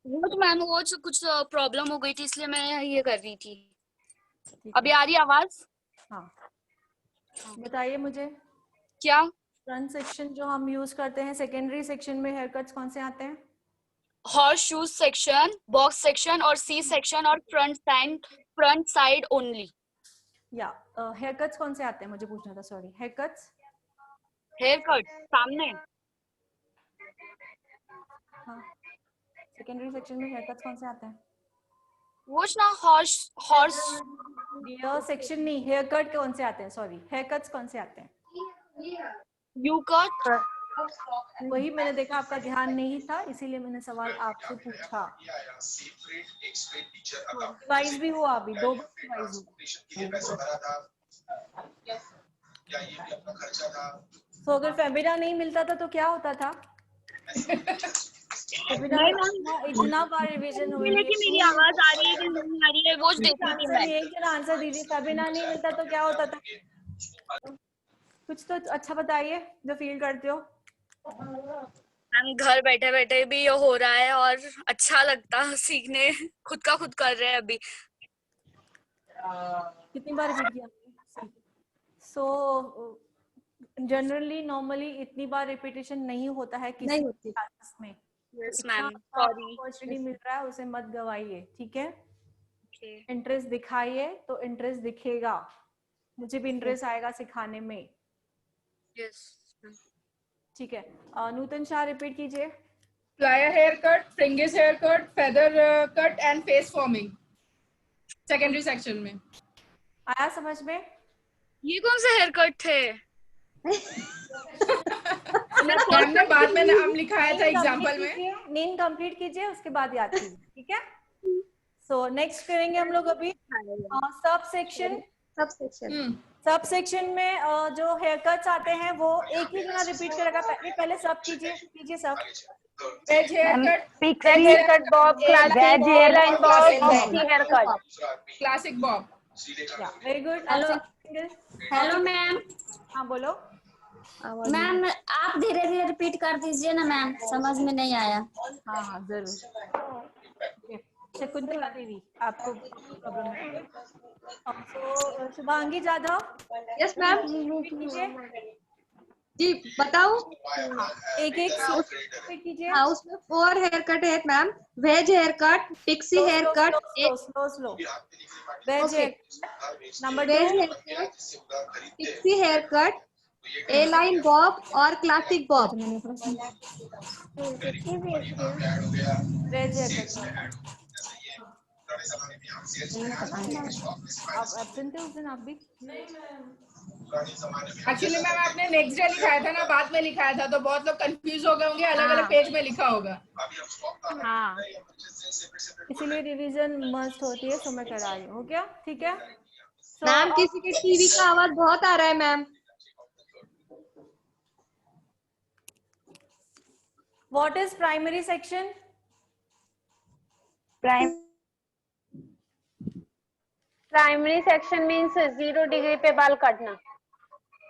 वो मैम वो कुछ प्रॉब्लम हो गई थी इसलिए मैं ये कर रही थी। अभी आ रही आवाज? हाँ, बताइए मुझे। क्या? फ्रंट सेक्शन जो हम यूज करते हैं, सेकेंडरी सेक्शन में हेयर कट्स कौन से आते हैं? Horse shoes section, box section और सी सेक्शन और फ्रंट साइड ओनली। या हेयर कट्स कौन से आते हैं मुझे पूछना था, सॉरी। हेयर कट सामने। हाँ, सेकेंडरी सेक्शन में हेयर कट्स कौन से आते हैं? वो ना हॉर्स डियर सेक्शन नहीं, हेयर कट कौन से आते हैं? सॉरी, हेयर कट्स कौन से आते हैं? You cut. वही मैंने देखा आपका ध्यान नहीं था, इसीलिए मैंने सवाल आपसे पूछा। वाइज भी हुआ, अभी 2 वाइज हुआ। तो अगर फेमिना नहीं मिलता था तो क्या होता था? इतना बार रिवीजन हुई लेकिन मेरी आवाज आ रही है कि नहीं आ रही है वो देखती थी मैं। एक जन आंसर दीजिए। सबिना नहीं मिलता तो क्या होता था? कुछ तो अच्छा बताइए जो फील करते हो। हम घर बैठे बैठे भी ये हो रहा है और अच्छा लगता है सीखने, खुद का खुद कर रहे हैं अभी। कितनी बार रिपीट किया? सो जनरली नॉर्मली इतनी बार रिपीटेशन नहीं होता है किसी क्लास में। Yes ma'am, sorry. अपॉर्चुनिटी मिल रहा है उसे मत गवाइए, ठीक है? इंटरेस्ट दिखाइए तो इंटरेस्ट दिखेगा, मुझे भी इंटरेस्ट आएगा सिखाने में। यस ठीक है। नूतन शाह रिपीट कीजिए। Flyer hair cut, fringe hair cut, feather cut and face forming, secondary section में। आया समझ में? ये कौन से हेयर कट थे? हमने बाद में नाम लिखाया था एग्जांपल में। नींद कंप्लीट कीजिए उसके बाद याद कीजिए, ठीक है? सो नेक्स्ट करेंगे हम लोग अभी सब सेक्शन। सब सेक्शन में जो हेयर कट्स आते हैं वो एक ही जना रिपीट करेगा। पहले सब कीजिए सब। Wedge hair cut, wedge hair cut, bob, classic line bob, hair cut, classic bob. Very good. Hello ma'am. हाँ बोलो मैम, आप धीरे धीरे रिपीट कर दीजिए ना मैम, समझ में नहीं आया। हाँ हाँ जरूर। शकुंतला देवी आपको प्रॉब्लम है? तो शुभांगी जाधव। Yes ma'am. जी बताओ। एक कीजिए। हाँ उसमें 4 हेयर कट है ma'am. Wedge hair cut, pixie hair cut, slow. Wedge hair number 2, pixie hair cut, A line bob और classic bob. Wedge hair cut. आप एब्सेंट थे उस दिन आप भी? एक्चुअली मैम आपने नेक्स्ट डे लिखाया था ना, बाद में लिखाया था, तो बहुत लोग कंफ्यूज हो गए होंगे, अलग अलग पेज में लिखा होगा। हाँ इसीलिए रिवीजन मस्ट होती है, सो मैं करा रही हूँ। क्या ठीक है मैम? किसी के टीवी का आवाज बहुत आ रहा है ma'am. What is primary section? Primary section means 0 degree पे बाल काटना।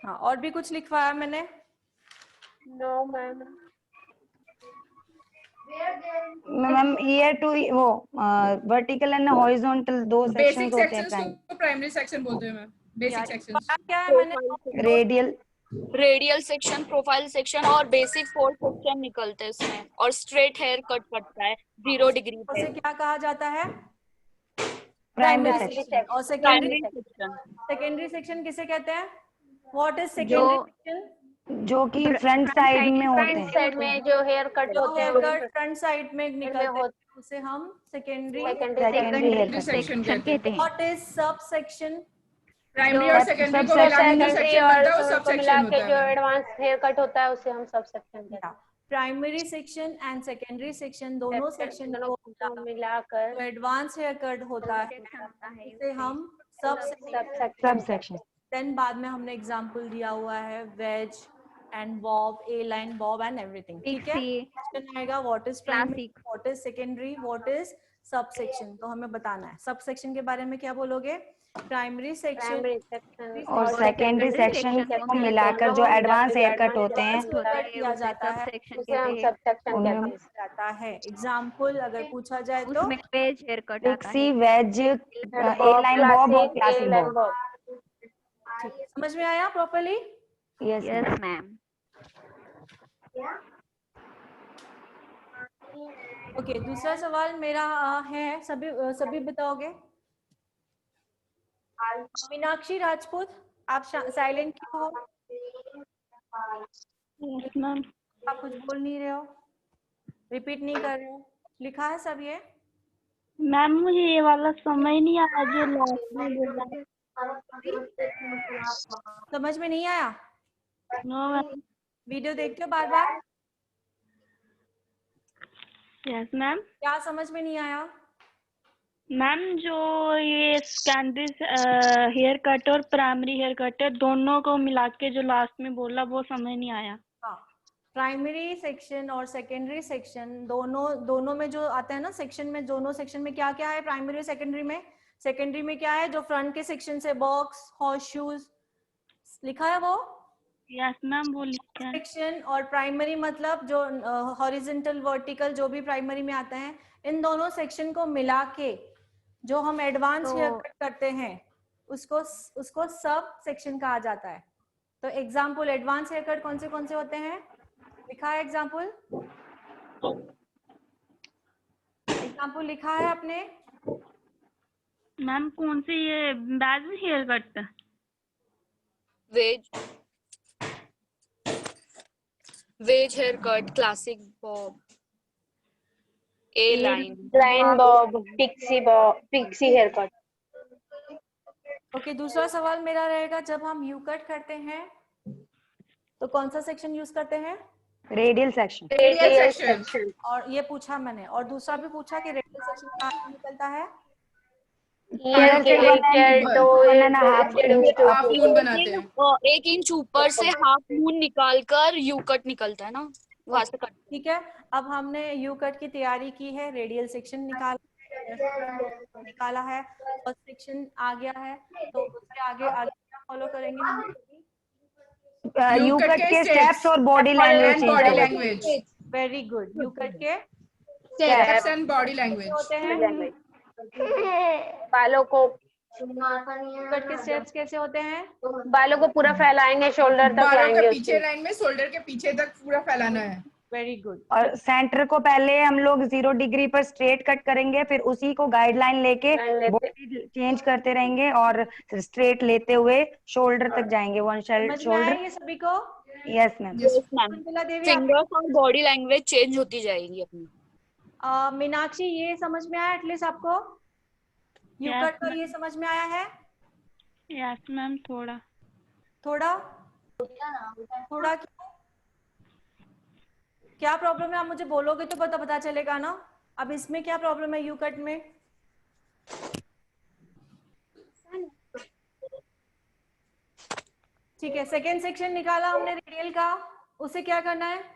हाँ और भी कुछ लिखवाया मैंने? No ma'am. मैम ईयर टू वो वर्टिकल एंड हॉरिजॉन्टल 2 सेक्शंस होते हैं बेसिक को प्राइमरी सेक्शन बोलते हैं मैम। बेसिक सेक्शन क्या है मैंने? रेडियल सेक्शन, प्रोफाइल सेक्शन और बेसिक 4 सेक्शन निकलते हैं इसमें, और स्ट्रेट हेयर कट पड़ता है 0 डिग्री पे। उसे क्या कहा जाता है? Primary section. और सेकेंडरी सेक्शन किसे कहते हैं? What is secondary section? जो कि फ्रंट साइड में होते हैं। फ्रंट साइड में जो हेयर कट होते हैं, फ्रंट साइड में निकलते हैं, उसे हम सेकेंडरी सेक्शन कहते हैं। What is sub section? Primary और सेकेंडरी को मिला के जो सेक्शन बनता है वो सब सेक्शन होता है। जो एडवांस हेयर कट होता है उसे हम सब सेक्शन कहते हैं। Primary section and secondary section दोनों सेक्शन को मिलाकर एडवांस हेयर कट होता है, इसे हम सब सेक्शन। देन बाद में हमने एग्जांपल दिया हुआ है wedge and bob, A line bob and everything, ठीक है? क्वेश्चन आएगा what is primary, what is secondary, what is sub section. तो हमें बताना है सब सेक्शन के बारे में क्या बोलोगे? प्राइमरी सेक्शन और सेकेंडरी सेक्शन को मिलाकर जो एडवांस हेयर कट होते हैं किया जाता है, उसे हम सब सेक्शन कहते हैं। जाता है। एग्जाम्पल अगर पूछा जाए तो wedge hair cut pixie, wedge, A line bob और क्लासिक बॉब। समझ में आया प्रॉपर्ली? Yes ma'am. ओके दूसरा सवाल मेरा है, सभी बताओगे? मीनाक्षी राजपूत आप साइलेंट क्यों हो? Yes ma'am. आप कुछ बोल नहीं रहे हो, रिपीट नहीं कर रहे हो? लिखा है सब ये? मैम मुझे ये वाला समझ नहीं आया जो लास्ट में बोला। समझ में नहीं आया? No ma'am. वीडियो देखते हो बार बार? Yes ma'am. क्या समझ में नहीं आया? मैम जो ये सेकेंडरी हेयर कट और प्राइमरी हेयर कट है दोनों को मिला के जो लास्ट में बोला वो समझ नहीं आया। हाँ प्राइमरी सेक्शन और सेकेंडरी सेक्शन दोनों में जो आता है ना सेक्शन में, दोनों सेक्शन में क्या क्या है प्राइमरी और सेकेंडरी में? सेकेंडरी में क्या है? जो फ्रंट के सेक्शन से बॉक्स, हॉर्स शूज लिखा है वो यस मैम, वो लिखा है। सेक्शन। और प्राइमरी मतलब जो हॉरिजॉन्टल वर्टिकल जो भी प्राइमरी में आता है, इन दोनों सेक्शन को मिला के जो हम एडवांस हेयर कट करते हैं उसको सब सेक्शन कहा जाता है। तो एग्जाम्पल एडवांस हेयर कट कौन से होते हैं? लिखा है एग्जाम्पल लिखा है आपने? मैम कौन से? ये badge hair cut, wedge hair cut, classic bob, A line, line bob, pixie hair cut. Okay, दूसरा सवाल मेरा रहेगा, जब हम यू कट करते हैं तो कौन सा सेक्शन यूज करते हैं? Radial section. Radial section. और ये पूछा मैंने, और दूसरा भी पूछा कि रेडियल सेक्शन कहाँ से निकलता है? हाफ मून बनाते हैं। 1 इंच ऊपर से हाफ मून निकालकर यू कट निकलता है ना, वहां से कट। ठीक है, अब हमने यू कट की तैयारी की है, रेडियल सेक्शन निकाला है, फर्स्ट सेक्शन आ गया है, तो उसके आगे क्या फॉलो करेंगे हम? यू कट के स्टेप्स और body language. Very good. You cut के स्टेप्स एंड बॉडी लैंग्वेज होते हैं। बालों को कट के स्टेप्स कैसे होते हैं? बालों को पूरा फैलाएंगे, शोल्डर तक बालों लाएंगे के उसको। पीछे लाइन में शोल्डर के पीछे तक पूरा फैलाना है। Very good. और सेंटर को पहले हम लोग 0 डिग्री पर स्ट्रेट कट करेंगे, फिर उसी को गाइडलाइन लेके बॉडी चेंज करते रहेंगे और स्ट्रेट लेते हुए शोल्डर तक जाएंगे, वन साइड शोल्डर। ये सभी को? Yes ma'am. फिंगर्स और बॉडी लैंग्वेज चेंज होती जाएगी अपनी। मीनाक्षी, ये समझ में आया एटलीस्ट आपको? यू कट का ये समझ में आया है? यस मैम, थोड़ा क्यों? क्या प्रॉब्लम है? आप मुझे बोलोगे तो पता चलेगा ना। अब इसमें क्या प्रॉब्लम है यू कट में? ठीक है, सेकेंड सेक्शन निकाला हमने रेडियल का, उसे क्या करना है?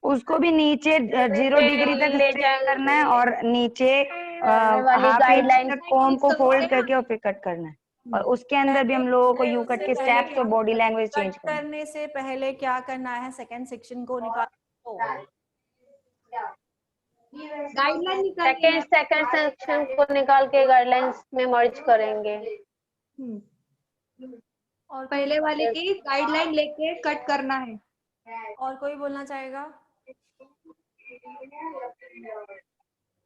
उसको भी नीचे 0 डिग्री तक स्ट्रेट करना है और नीचे हाफ इंच तक कॉम को फोल्ड करके और फिर कट करना है। और उसके अंदर भी हम लोगों को यू कट के स्टेप्स और बॉडी लैंग्वेज चेंज करने से पहले क्या करना है? सेकेंड सेक्शन को गाइडलाइन सेकंड सेक्शन को निकाल के गाइडलाइंस में मर्ज करेंगे। और पहले वाले की गाइडलाइन लेके कट करना है। और कोई बोलना चाहेगा?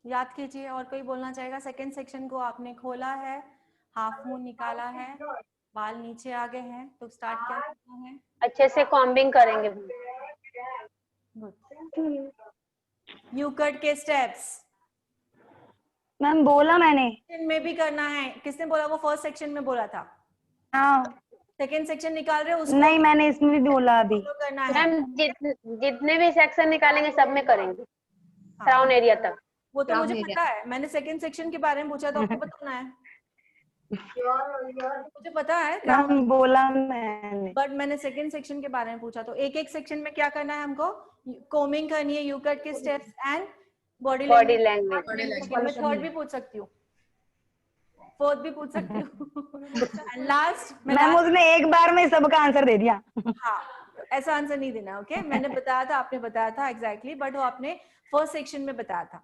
याद कीजिए, और कोई बोलना चाहेगा? सेकेंड सेक्शन को आपने खोला है, हाफ मून निकाला है, बाल नीचे आ गए हैं, तो स्टार्ट क्या करना है? अच्छे से कॉम्बिंग करेंगे। यू कट के स्टेप्स मैम बोला मैंने। में भी करना है। किसने बोला? वो फर्स्ट सेक्शन में बोला था। हाँ, सेकेंड सेक्शन निकाल रहे हो उसको? नहीं, मैंने इसमें भी बोला अभी। करना है मैम, जितने भी सेक्शन निकालेंगे सब में करेंगे, क्राउन एरिया तक। वो तो मुझे पता है, मैंने सेकेंड सेक्शन के बारे में पूछा, तो आपको बताना है। मुझे पता है मैम बोला मैंने, बट मैंने सेकेंड सेक्शन के बारे में पूछा। तो एक सेक्शन में क्या करना है हमको? कोमिंग करनी है, यू कट के स्टेप्स एंड बॉडी लैंग्वेज। मैं थर्ड भी पूछ सकती हूँ, फोर्थ भी पूछ सकती हूँ। एंड लास्ट मैम उसने एक बार में सबका आंसर दे दिया। हाँ, ऐसा आंसर नहीं देना। ओके, मैंने बताया था, आपने बताया था एग्जैक्टली, बट वो आपने फर्स्ट सेक्शन में बताया था।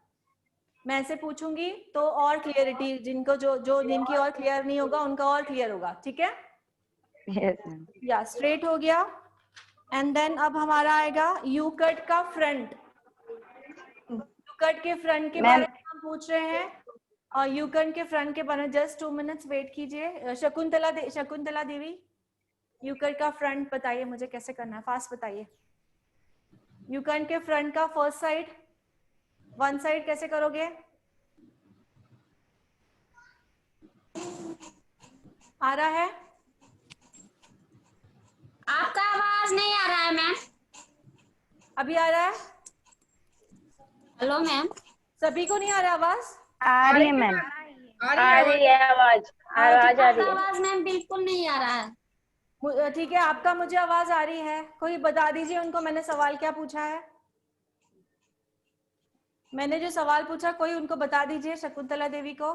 मैं ऐसे पूछूंगी तो और क्लियरिटी, जिनकी और क्लियर नहीं होगा उनका और क्लियर होगा। ठीक है? या स्ट्रेट हो गया। एंड देन अब हमारा आएगा यू कट का फ्रंट। यू कट के फ्रंट के बारे में हम पूछ रहे हैं, और यू कट के फ्रंट के बारे में जस्ट 2 मिनट्स वेट कीजिए। शकुंतला देवी, यू कट का फ्रंट बताइए मुझे कैसे करना है, फास्ट बताइए। यू कट के फ्रंट का फर्स्ट साइड, वन साइड कैसे करोगे? आ रहा है? आपका आवाज नहीं आ रहा है मैम। अभी आ रहा है? हेलो मैम, सभी को नहीं आ रहा आवाज? आ रही है मैम, आ रही है आवाज। आवाज आ रही है। आवाज मैम बिल्कुल नहीं आ रहा है। ठीक है, आपका मुझे आवाज आ रही है। कोई बता दीजिए उनको मैंने सवाल क्या पूछा है। मैंने जो सवाल पूछा कोई उनको बता दीजिए, शकुंतला देवी को।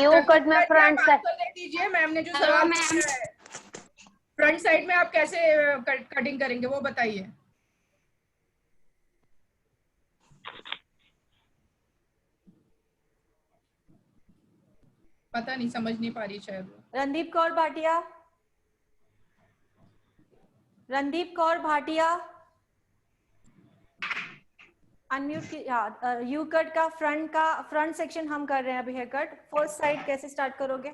यू कट में फ्रंट साइड दे दीजिए मैम ने जो सवाल पूछा है, फ्रंट साइड में आप कैसे कटिंग करेंगे वो बताइए। पता नहीं, समझ नहीं पा रही शायद। रणदीप कौर भाटिया, रणदीप कौर भाटिया अनम्यूट की। यू कट का फ्रंट सेक्शन हम कर रहे हैं अभी हेयर कट। फर्स्ट साइड कैसे स्टार्ट करोगे?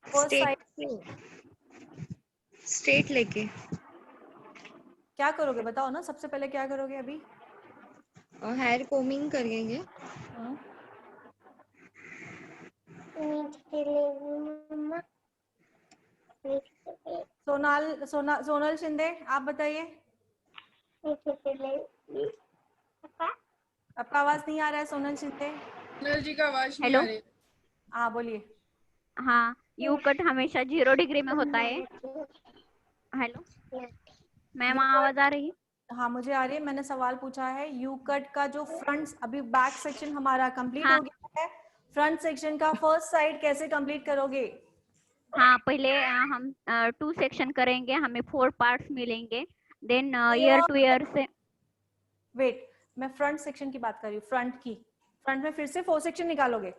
फर्स्ट साइड स्ट्रेट लेके क्या करोगे बताओ ना, सबसे पहले क्या करोगे अभी? और हेयर कोमिंग करेंगे। सोनल शिंदे आप बताइए। आपका आवाज नहीं आ रहा है सोनल शिंदे। सोनल जी का आवाज नहीं आ रही। हाँ बोलिए। हाँ, यू कट हमेशा 0 डिग्री में होता है। हेलो मैम, आवाज आ रही है? हाँ मुझे आ रही है। मैंने सवाल पूछा है यू कट का जो फ्रंट, अभी बैक सेक्शन हमारा कंप्लीट हो गया है, फ्रंट सेक्शन का फर्स्ट साइड कैसे कंप्लीट करोगे? हाँ, पहले हम 2 सेक्शन करेंगे, हमें 4 पार्ट्स मिलेंगे। देन ईयर टू ईयर से वेट, मैं फ्रंट सेक्शन की बात कर रही हूँ। फ्रंट में फिर से 4 सेक्शन निकालोगे?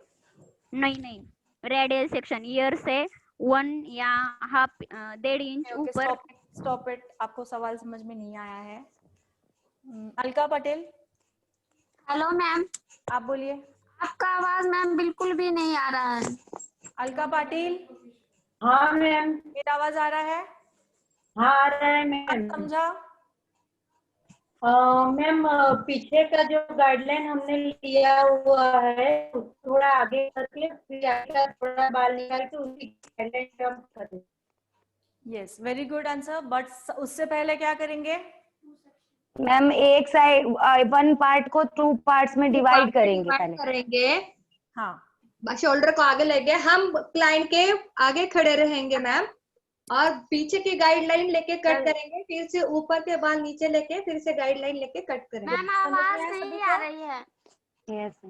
नहीं, रेडियल सेक्शन ईयर से 1 या हाफ 1.5 इंच ऊपर। स्टॉप इट, आपको सवाल समझ में नहीं आया है। अलका पटेल। हेलो मैम, आप बोलिए। आपका आवाज मैम बिल्कुल भी नहीं आ रहा है। अलका पाटिल। हाँ मैम। मेरा आवाज आ रहा है? हाँ आ रहा है मैम। समझा? मैम पीछे का जो गाइडलाइन हमने लिया हुआ है थोड़ा आगे करके फिर आगे का थोड़ा बाल निकाल के उसी गाइडलाइन पे हम करें। Yes, very good answer. But उससे पहले क्या करेंगे? मैम एक साइड 1 पार्ट को 2 पार्ट्स में डिवाइड करेंगे। हाँ, शोल्डर को आगे लेके हम क्लाइंट के आगे खड़े रहेंगे मैम, और पीछे की गाइडलाइन लेके कट करेंगे, फिर से ऊपर के बाल नीचे लेके फिर से गाइडलाइन लेके कट करेंगे। मैम आवाज नहीं आ रही है। यस।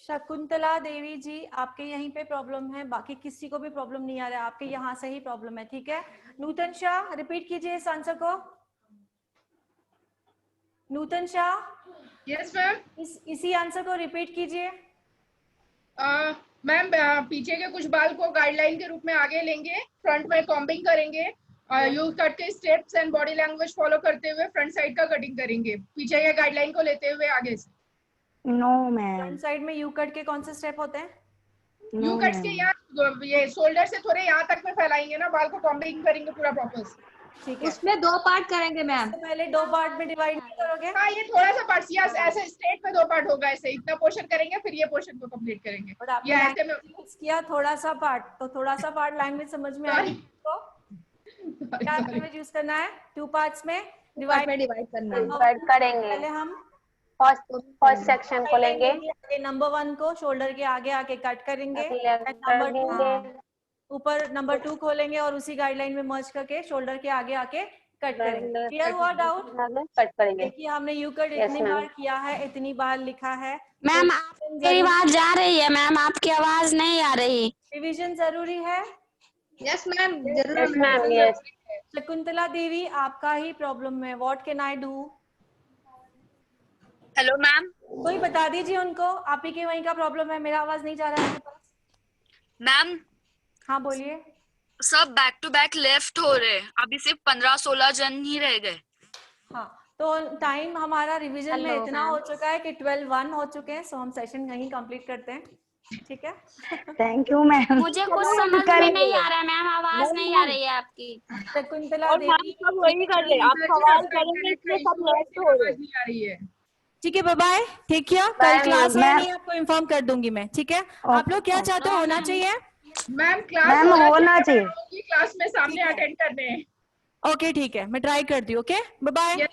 शकुंतला देवी जी, आपके यहीं पे प्रॉब्लम है, बाकी किसी को भी प्रॉब्लम नहीं आ रहा है, आपके यहाँ से ही प्रॉब्लम है। ठीक है, नूतन शाह रिपीट कीजिए इस आंसर को। नूतन शाह। Yes ma'am. इसी आंसर को रिपीट कीजिए। मैम पीछे के कुछ बाल को गाइडलाइन के रूप में आगे लेंगे, फ्रंट में कॉम्बिंग करेंगे, यू कट के steps and body language follow करते हुए फ्रंट साइड का कटिंग करेंगे, पीछे के गाइडलाइन को लेते हुए आगे से। No ma'am. फ्रंट साइड में यू कट के कौन से स्टेप होते हैं? यू कट्स के यहाँ ये शोल्डर से थोड़े यहाँ तक में फैलाएंगे ना बाल को, कॉम्बिंग करेंगे पूरा प्रॉपर। ठीक है, उसमें 2 पार्ट करेंगे मैम। पहले 2 पार्ट में डिवाइड करोगे? हाँ, ये थोड़ा सा पार्ट ऐसे स्ट्रेट में 2 पार्ट होगा, ऐसे इतना पोर्शन करेंगे फिर ये पोर्शन को कंप्लीट करेंगे। और आपने ये ऐसे में किया थोड़ा सा पार्ट, तो थोड़ा सा पार्ट लैंग्वेज समझ में आ रही है तो क्या लैंग्वेज यूज करना है? 2 पार्ट्स में डिवाइड करना है। करेंगे। पहले हम फर्स्ट सेक्शन को लेंगे, नंबर 1 को शोल्डर के आगे आके कट करेंगे, नंबर 2 ऊपर नंबर 2 खोलेंगे और उसी गाइडलाइन में मर्ज करके शोल्डर के आगे आके कट करेंगे। क्लियर हुआ डाउट? कट करेंगे। देखिए हमने यू कट इतनी बार किया है, इतनी बार लिखा है। मैम आपकी आवाज जा रही है, मैम आपकी आवाज नहीं आ रही। रिवीजन जरूरी है। यस मैम, जरूर। Yes ma'am, yes. Shakuntala Devi, आपका ही प्रॉब्लम है। What can I do? Hello ma'am. कोई बता दीजिए उनको, आप ही के वहीं का प्रॉब्लम है, मेरा आवाज नहीं जा रहा है मैम। हाँ बोलिए। सब बैक टू बैक लेफ्ट हो रहे, अभी सिर्फ 15-16 जन ही रह गए। हाँ, तो टाइम हमारा रिवीजन में इतना हो चुका है कि 12:01 हो चुके हैं, सो हम सेशन यहीं कंप्लीट करते हैं। ठीक है, थैंक यू मैम। मुझे कुछ समझ में नहीं आ रहा है मैम, आवाज नहीं आ रही है आपकी। शकुंतला देवी सब वही कर रहे, आप सवाल करेंगे इसलिए सब लेफ्ट हो रहे। ठीक है, बाय बाय, ठीक है। कल क्लास में नहीं आपको इन्फॉर्म कर दूंगी मैं। ठीक है, आप लोग क्या चाहते हो होना चाहिए? मैम क्लास होना चाहिए, क्लास में सामने अटेंड करने हैं। ओके ठीक है, मैं ट्राई करती हूँ। Okay, bye bye.